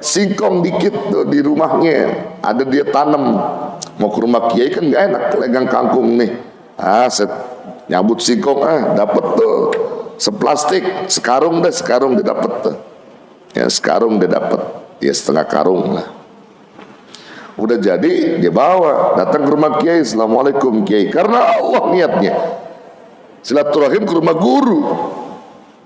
singkong dikit tuh di rumahnya, ada dia tanam. Mau ke rumah kiai kan nggak enak legang kangkung nih. Nyabut singkong dapat tuh seplastik, sekarung dia dapat tuh. Ya sekarung dia dapat, ya setengah karung lah. Udah jadi dia bawa, datang ke rumah kiai, assalamualaikum kiai, karena Allah niatnya silaturahim ke rumah guru.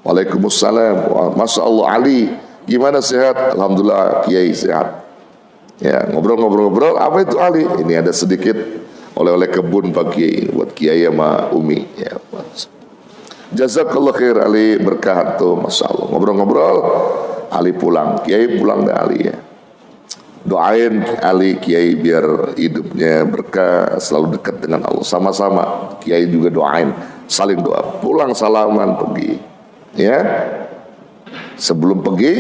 Waalaikumsalam, masya Allah Ali, gimana sehat? Alhamdulillah kiai sehat. Ya ngobrol-ngobrol, apa itu Ali? Ini ada sedikit oleh-oleh kebun Pak Kiai buat Kiai sama Umi. Ya, jazakallah khair Ali, berkah tuh, masya Allah. Ngobrol-ngobrol, Ali pulang, Kiai pulang dah Ali ya. Doain Ali Kiai biar hidupnya berkah, selalu dekat dengan Allah. Sama-sama Kiai juga doain, saling doa. Pulang salaman pergi. Ya, sebelum pergi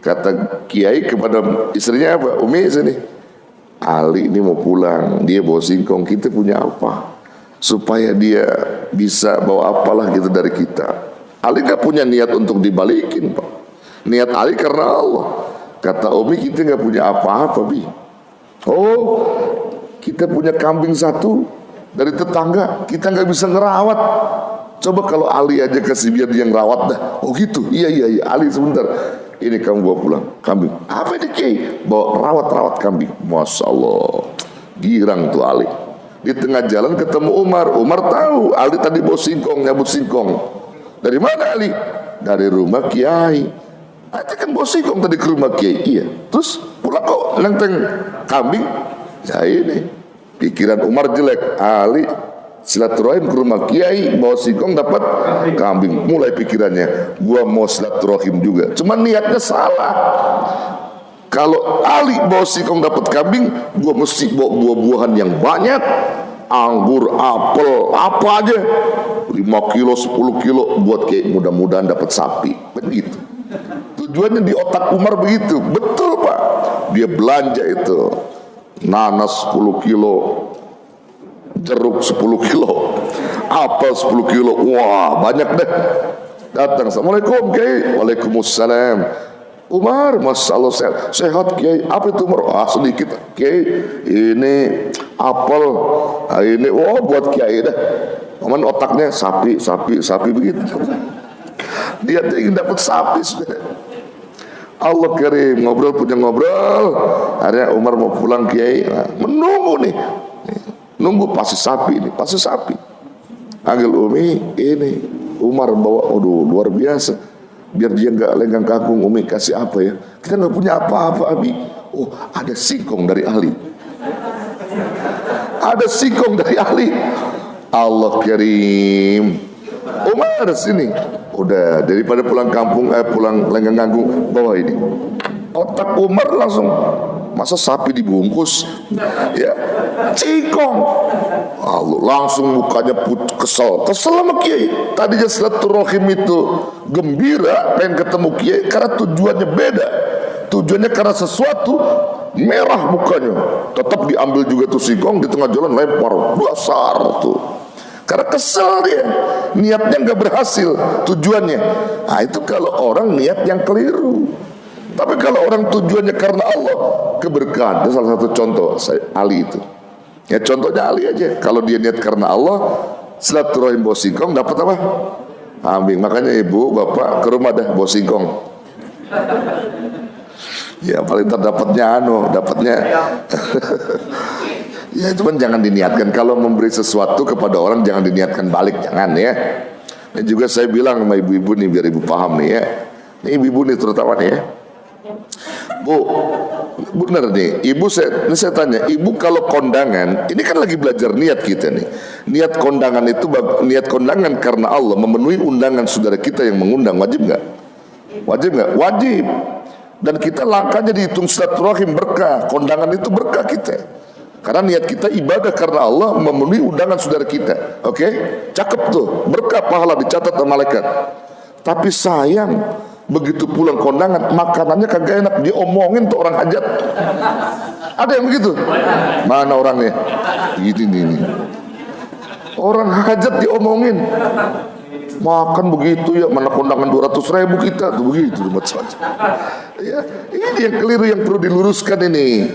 kata Kiai kepada istrinya apa? Umi sini. Ali ini mau pulang, dia bawa singkong, kita punya apa? Supaya dia bisa bawa apalah gitu dari kita. Ali gak punya niat untuk dibalikin Pak. Niat Ali karena Allah. Kata Umi kita gak punya apa-apa Bi. Oh kita punya kambing satu dari tetangga, kita gak bisa ngerawat. Coba kalau Ali aja kasih biar dia ngerawat dah. Oh gitu, iya Ali sebentar. Ini kamu bawa pulang kambing. Apa ini Kiai? Bawa rawat kambing. Masya Allah, girang tuh Ali. Di tengah jalan ketemu Umar. Umar tahu Ali tadi bawa singkong, nyabut singkong. Dari mana Ali? Dari rumah Kiai. Nanti kan bawa singkong tadi ke rumah Kiai. Iya. Terus pulang kok lenteng kambing. Ya ini pikiran Umar jelek. Ali silaturahim ke rumah Kiai, bawa singkong dapat kambing. Mulai pikirannya, gua mau silaturahim juga. Cuman niatnya salah. Kalau Ali bawa singkong dapat kambing, gua mesti bawa buah-buahan yang banyak, anggur, apel, apa aja, 5 kilo, 10 kilo buat Kiai. Mudah-mudahan dapat sapi. Begitu. Tujuannya di otak Umar begitu. Betul Pak. Dia belanja itu nanas 10 kilo, jeruk 10 kilo, apel 10 kilo, wah banyak deh. Datang, assalamualaikum Kiai. Waalaikumsalam. Umar, masya Allah sehat Kiai. Apa itu Umar? Sedikit Kiai. Ini apel, ini buat Kiai dah. Cuman otaknya sapi begitu. Dia ingin dapat sapi sudah. Allah kirim, ngobrol. Akhirnya Umar mau pulang Kiai, menunggu nih. Nunggu pasti sapi. Panggil Umi, ini Umar bawa, luar biasa. Biar dia nggak lenggang kangkung, Umi kasih apa ya? Kita nggak punya apa-apa Abi. Oh ada singkong dari Ali. Ada singkong dari Ali. Allah kirim. Umar sini. Udah daripada pulang kampung, pulang lenggang kangkung, bawa ini. Otak Umar langsung, masa sapi dibungkus ya, singkong. Allah langsung mukanya kesel sama Kiai. Tadinya silaturahim itu gembira pengen ketemu Kiai, karena tujuannya beda. Tujuannya karena sesuatu, merah mukanya. Tetap diambil juga tuh singkong, di tengah jalan lempar besar tuh. Karena kesel dia, niatnya nggak berhasil tujuannya. Nah itu kalau orang niat yang keliru. Tapi kalau orang tujuannya karena Allah, keberkahan. Itu salah satu contoh Ali itu. Ya contohnya Ali aja. Kalau dia niat karena Allah, silaturahim bawa singkong, dapat apa? Kambing. Makanya ibu, bapak ke rumah dah bawa singkong. Ya paling terdapatnya dapatnya. Ya cuman jangan diniatkan. Kalau memberi sesuatu kepada orang jangan diniatkan balik, jangan ya. Dan juga saya bilang sama ibu-ibu nih biar ibu paham nih ya. Ini ibu-ibu nih terutama nih ya. Bu, bener nih, saya tanya, ibu kalau kondangan, ini kan lagi belajar niat kita nih. Niat kondangan itu, niat kondangan karena Allah, memenuhi undangan saudara kita yang mengundang, wajib nggak? Wajib nggak? Wajib. Dan kita langkahnya dihitung silaturahim, berkah. Kondangan itu berkah kita. Karena niat kita ibadah karena Allah, memenuhi undangan saudara kita. Oke? Cakep tuh, berkah pahala dicatat sama malaikat. Tapi sayang, begitu pulang kondangan, makanannya kagak enak, diomongin tuh orang hajat. Ada yang begitu? Mana orangnya? Gini nih. Orang hajat diomongin. Makan begitu ya, mana kondangan 200.000 kita tuh begitu macam-macam. Ya, ini yang keliru yang perlu diluruskan ini.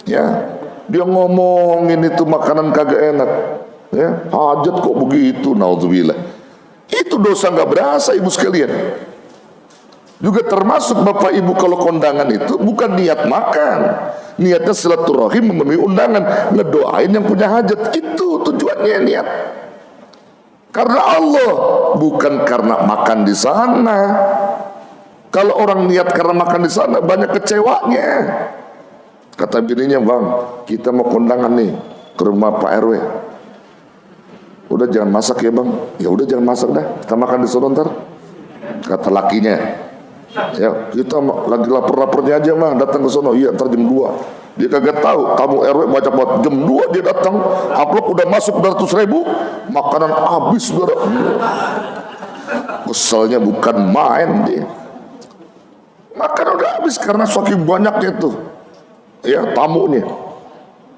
Ya, dia ngomongin itu makanan kagak enak. Ya, hajat kok begitu, naudzubillah. Itu dosa nggak berasa ibu sekalian. Juga termasuk bapak ibu kalau kondangan itu bukan niat makan, niatnya silaturahim, memenuhi undangan, ngedoain yang punya hajat. Itu tujuannya niat. Karena Allah, bukan karena makan di sana. Kalau orang niat karena makan di sana banyak kecewanya. Kata bininya, bang, kita mau kondangan nih ke rumah Pak RW. Udah jangan masak ya bang. Ya udah jangan masak dah, kita makan di sana ntar. Kata lakinya, ya kita lagi lapar-laparnya aja mah, datang ke sono. Iya ntar jam 2. Dia kagak tahu tamu RW banyak banget. Jam 2 dia datang, amplop udah masuk 200.000, makanan habis saudara. Keselnya bukan main dia. Makanan udah habis karena saking banyaknya tuh. Ya tamunya.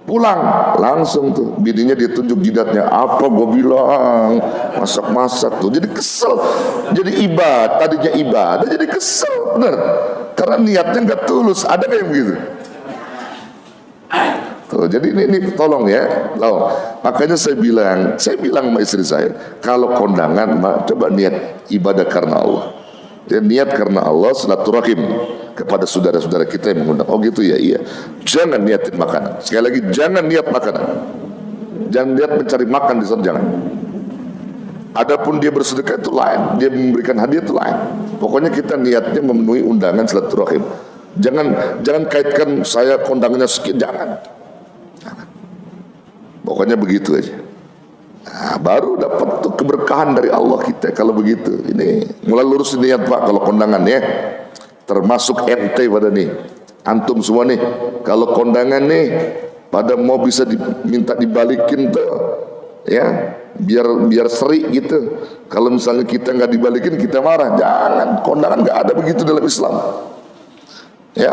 Pulang langsung tuh bininya ditunjuk jidatnya. Apa gue bilang, masak-masak tuh. Jadi kesel. Jadi ibadah, tadinya ibadah jadi kesel, bener. Karena niatnya nggak tulus. Ada kayak begitu? Tuh, jadi ini tolong ya, tolong. Makanya saya bilang sama istri saya, kalau kondangan, coba niat ibadah karena Allah. Dia niat karena Allah, silaturahim kepada saudara-saudara kita yang mengundang. Oh gitu ya, iya. Jangan niatin makanan. Sekali lagi, jangan niat makanan. Jangan niat mencari makan di sana, jangan. Adapun dia bersedekah itu lain, dia memberikan hadiah itu lain. Pokoknya kita niatnya memenuhi undangan silaturahim. Jangan kaitkan saya kondangannya sekian, jangan. Pokoknya begitu aja. Nah, baru dapat tuh keberkahan dari Allah kita kalau begitu. Ini mulai lurus niat Pak kalau kondangan ya. Termasuk ente pada nih. Antum semua nih kalau kondangan nih pada mau bisa diminta dibalikin tuh ya, biar seri gitu. Kalau misalnya kita nggak dibalikin kita marah. Jangan, kondangan nggak ada begitu dalam Islam. Ya,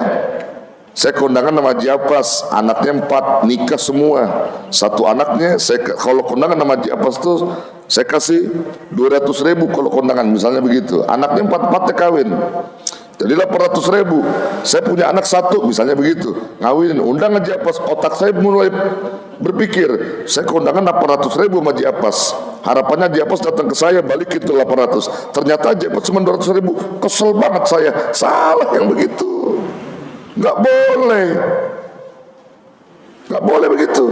saya kondangan nama Japas, anaknya 4, nikah semua. Satu anaknya, kalau kondangan nama Japas tuh saya kasih 200.000 kalau kondangan, misalnya begitu. Anaknya 4-4 kawin, jadi 800.000. Saya punya anak 1, misalnya begitu. Ngawinin, undang aja Japas. Otak saya mulai berpikir, saya kondangan 800.000 sama Japas. Harapannya Japas datang ke saya, balik itu 800. Ternyata Japas cuma 200.000. Kesel banget saya, salah yang begitu. Nggak boleh, nggak boleh begitu.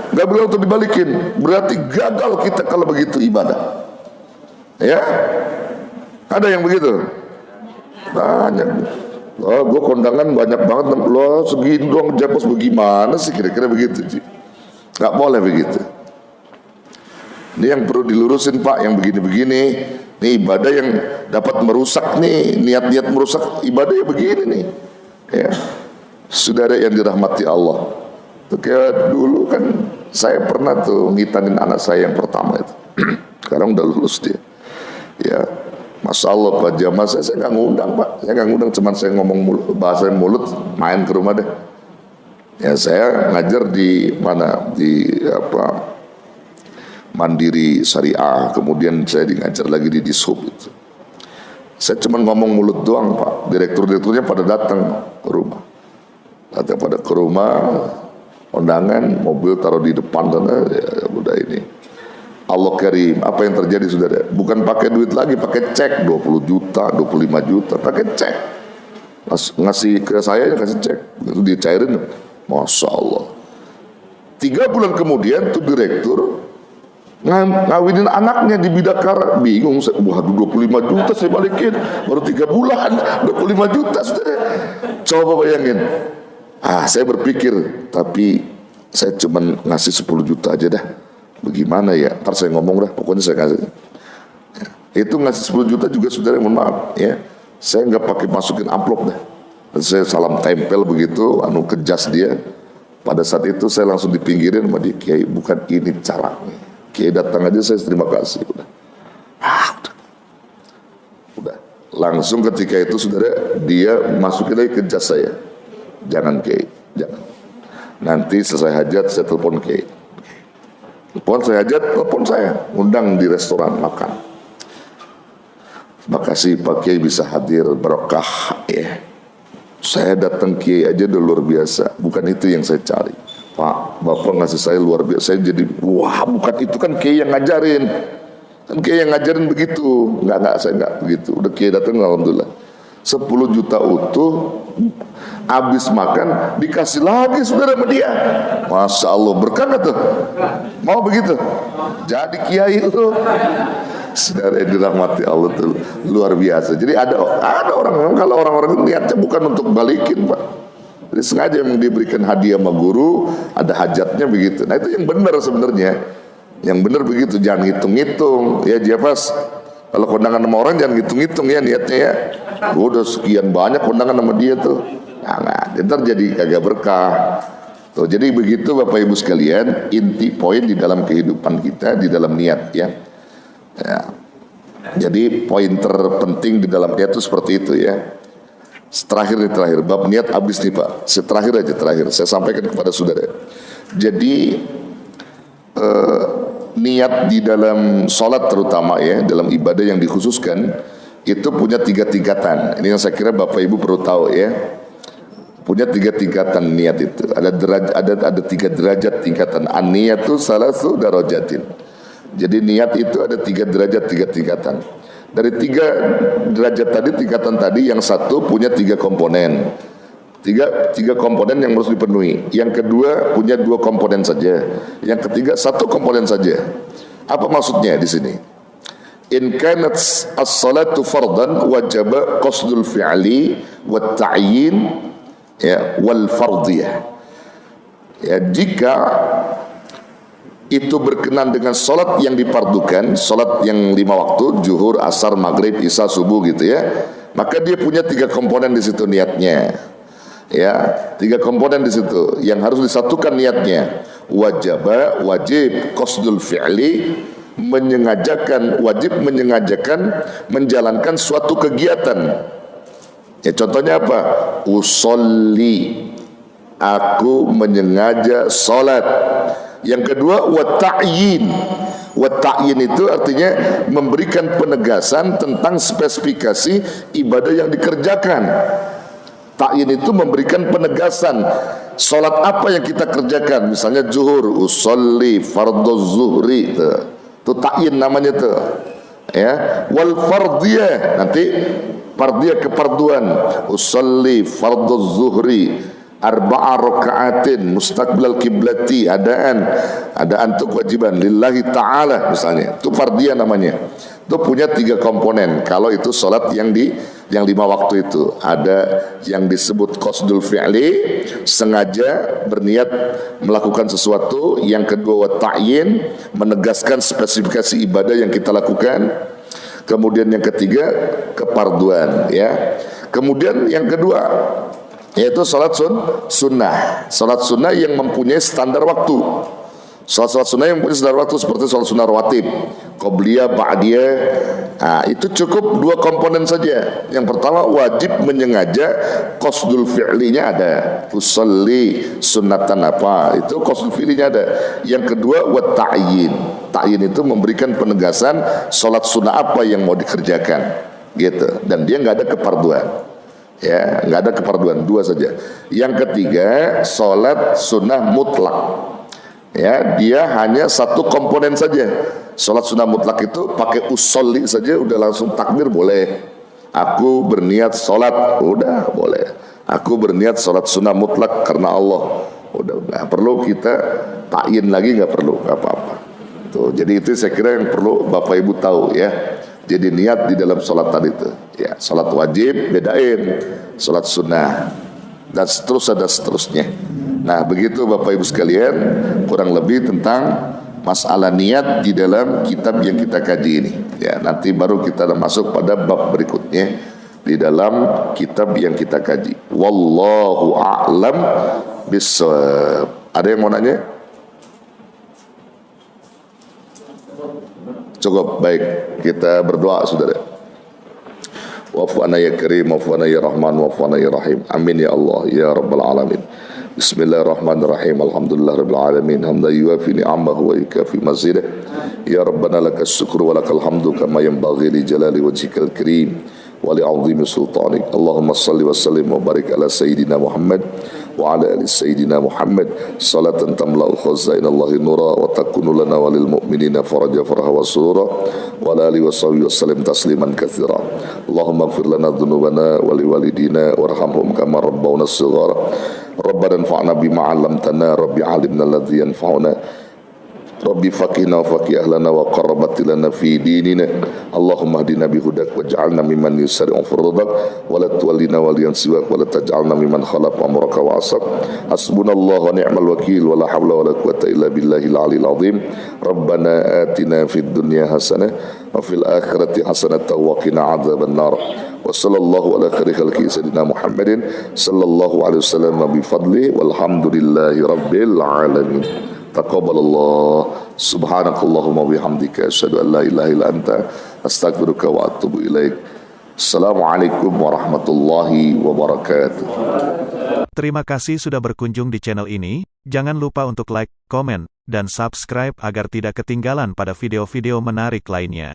Nggak boleh untuk dibalikin. Berarti gagal kita kalau begitu ibadah. Ya, ada yang begitu. Banyak. Oh, gue kondangan banyak banget. Lo segini doang Japas bagaimana sih kira-kira begitu? Nggak boleh begitu. Ini yang perlu dilurusin Pak, yang begini-begini. Ini ibadah yang dapat merusak nih, niat-niat merusak ibadah ya begini nih. Ya, saudara yang dirahmati Allah. Tuh kayak dulu kan saya pernah tuh ngitanin anak saya yang pertama itu. Sekarang udah lulus dia. Ya, Masya Allah Pak Jamal saya nggak ngundang Pak. Saya nggak ngundang, cuman saya ngomong bahasa mulut, main ke rumah deh. Ya saya ngajar di mana, di apa, Mandiri Syariah. Kemudian saya ngajar lagi di Dishub itu. Saya cuma ngomong mulut doang Pak. Direktur-direkturnya pada datang ke rumah. Datang pada ke rumah, undangan, mobil taruh di depan sana, ya udah ini. Allah Karim, apa yang terjadi saudara? Bukan pakai duit lagi, pakai cek 20 juta, 25 juta, pakai cek. Ngasih ke saya, kasih cek. Itu dicairin, Masya Allah. 3 bulan kemudian tuh direktur ngawinin anaknya di Bidakara, bingung saya, waduh 25 juta saya balikin baru 3 bulan 25 juta saudara. Coba bayangin. Saya berpikir, tapi saya cuman ngasih 10 juta aja dah, bagaimana ya, ntar saya ngomong dah, pokoknya saya kasih. Itu ngasih 10 juta juga saudara, mohon maaf ya, saya nggak pakai masukin amplop dah, saya salam tempel begitu, kejas dia. Pada saat itu saya langsung dipinggirin sama dia, Kiai bukan ini caranya. Kiai datang aja saya terima kasih, udah. Langsung ketika itu saudara, dia masukin lagi ke jas saya, jangan Kiai, jangan. Nanti selesai hajat saya telepon Kiai. Telepon saya hajat, telepon saya, undang di restoran makan. Makasih Pak Kiai bisa hadir, berkah ya. Saya datang Kiai aja udah luar biasa, bukan itu yang saya cari. Pak, Bapak ngasih saya luar biasa, saya jadi wah, bukan itu, kan Kiai yang ngajarin. Kan Kiai yang ngajarin begitu. Enggak, saya enggak begitu. Udah Kiai datang, alhamdulillah. 10 juta utuh, habis makan dikasih lagi saudara sama dia. Masya Allah, berkah gak tuh? Mau begitu? Jadi Kiai itu saudara yang dirahmati Allah tuh luar biasa. Jadi ada orang, kalau orang-orang niatnya bukan untuk balikin Pak, jadi sengaja yang diberikan hadiah sama guru, ada hajatnya begitu. Nah itu yang benar sebenarnya, yang benar begitu, jangan hitung-hitung ya. Dia pas kalau kondangan sama orang jangan hitung-hitung ya niatnya ya. Udah sekian banyak kondangan sama dia tuh, nah ntar jadi kagak berkah. Tuh, jadi begitu Bapak Ibu sekalian, inti poin di dalam kehidupan kita di dalam niat ya. Jadi poin terpenting di dalam niat itu seperti itu ya. Terakhir bab niat habis nih Pak. Terakhir saya sampaikan kepada saudara. Jadi niat di dalam sholat terutama ya, dalam ibadah yang dikhususkan itu punya 3 tingkatan. Ini yang saya kira Bapak Ibu perlu tahu ya. Punya 3 tingkatan niat itu. Ada 3 derajat tingkatan. An-niyatu salasu darajatin. Jadi niat itu ada 3 derajat, 3 tingkatan. Dari 3 derajat tadi, tingkatan tadi, yang satu punya 3 komponen. Tiga komponen yang harus dipenuhi. Yang kedua punya 2 komponen saja. Yang ketiga 1 komponen saja. Apa maksudnya di sini? In kanat as-salatu fardan wajaba qasdul fi'li wat ta'yin ya wal fardiyah. Ya, jika itu berkenan dengan solat yang dipardukan, solat yang 5 waktu, zuhur, asar, maghrib, isya, subuh gitu ya, maka dia punya 3 komponen di situ niatnya. Ya, 3 komponen di situ yang harus disatukan niatnya. Wajib qasdul fi'li, wajib menyengajakan menjalankan suatu kegiatan. Ya, contohnya apa? Usolli, aku menyengaja salat. Yang kedua wa ta'yin. Wa ta'yin itu artinya memberikan penegasan tentang spesifikasi ibadah yang dikerjakan. Ta'yin itu memberikan penegasan salat apa yang kita kerjakan. Misalnya zuhur, usolli fardhu zuhri, itu ta'yin namanya tuh. Ya, wal fardiyah, nanti fardiyah keparduan, usolli fardhu zuhri arba'a raka'atin mustaqbilal kiblati, adaan itu kewajiban lillahi ta'ala misalnya, itu fardiyah namanya. Itu punya 3 komponen. Kalau itu salat yang 5 waktu itu, ada yang disebut qasdul fi'li, sengaja berniat melakukan sesuatu. Yang kedua wa ta'yin, menegaskan spesifikasi ibadah yang kita lakukan. Kemudian yang ketiga keparduan ya. Kemudian yang kedua yaitu salat sunnah. Salat sunnah yang mempunyai standar waktu. Salat sunnah yang mempunyai standar waktu seperti salat sunnah rawatib, qobliyah, ba'diyah. Nah, itu cukup 2 komponen saja. Yang pertama wajib menyengaja, qasdul fi'linya ada. Usolli sunnatan apa, itu qasdul fi'linya ada. Yang kedua wa ta'yin. Ta'yin itu memberikan penegasan salat sunnah apa yang mau dikerjakan gitu. Dan dia nggak ada keparduan. Ya, nggak ada keparduan, 2 saja. Yang ketiga salat sunnah mutlak. Ya, dia hanya 1 komponen saja. Salat sunnah mutlak itu pakai usolli saja udah langsung takbir boleh. Aku berniat salat, udah boleh. Aku berniat salat sunnah mutlak karena Allah. Udah nggak perlu kita ta'yin lagi, nggak perlu, nggak apa-apa. Tuh, jadi itu saya kira yang perlu Bapak Ibu tahu ya. Jadi niat di dalam sholat tadi itu, ya sholat wajib bedain, sholat sunnah dan seterusnya. Nah begitu Bapak Ibu sekalian, kurang lebih tentang masalah niat di dalam kitab yang kita kaji ini. Ya nanti baru kita masuk pada bab berikutnya di dalam kitab yang kita kaji. Wallahu a'lam bissawab. Ada yang mau nanya? Cukup, baik. Kita berdoa, saudara. Wa'fu'ana ya karim, wa'fu'ana ya rahman, wa'fu'ana ya rahim. Amin ya Allah, ya rabbal alamin. Bismillahirrahmanirrahim. Alhamdulillah rabbil alamin. Hamdan yuafi ni'amahu wa yukafi mazidah. Ya rabbana lakas syukru wa lakal hamdu kama yanbaghi li jalali wajhikal karim wa li 'azimi sultanik. Allahumma shalli wa sallim wa barik ala sayyidina Muhammad wa ala ali sayyidina Muhammad salatan tamla'u khazainallahi nura wa takunu lana walil mu'minina faraja farha wa surura wa ala alihi wa sahbihi wa sallim tasliman katsira. Allahumma ighfir lana dhunubana wa liwalidina warhamhum kama rabbawna shighara. Rabbana anfa'na bima 'allamtana, rabbi 'allimna alladhi yanfa'una, rabbi faqihna wa faqih ahlana wa qarrabat lana fi dinina. Allahumma hdina bihudak waj'alna mimman yusari'u fi ridak wa la tuwallina waliyan siwak wa la taj'alna mimman khalafa amraka wa asak. Hasbunallahu wa ni'mal wakil wa la hawla wa la quwwata illa billahil 'aliyyil 'azim. Rabbana atina fid dunya hasanah wa fil akhirati hasanah wa qina 'adzaban nar. Wa sallallahu ala khairi khalqi sayyidina Muhammadin sallallahu alaihi wasallam bi fadli walhamdulillahi rabbil alamin. Taqabbalallah. Subhanakallahumma bihamdika asyhadu an la ilaha illa anta astaghfiruka wa atubu ilaik. Assalamualaikum warahmatullahi wabarakatuh. Terima kasih sudah berkunjung di channel ini. Jangan lupa untuk like, komen, dan subscribe agar tidak ketinggalan pada video-video menarik lainnya.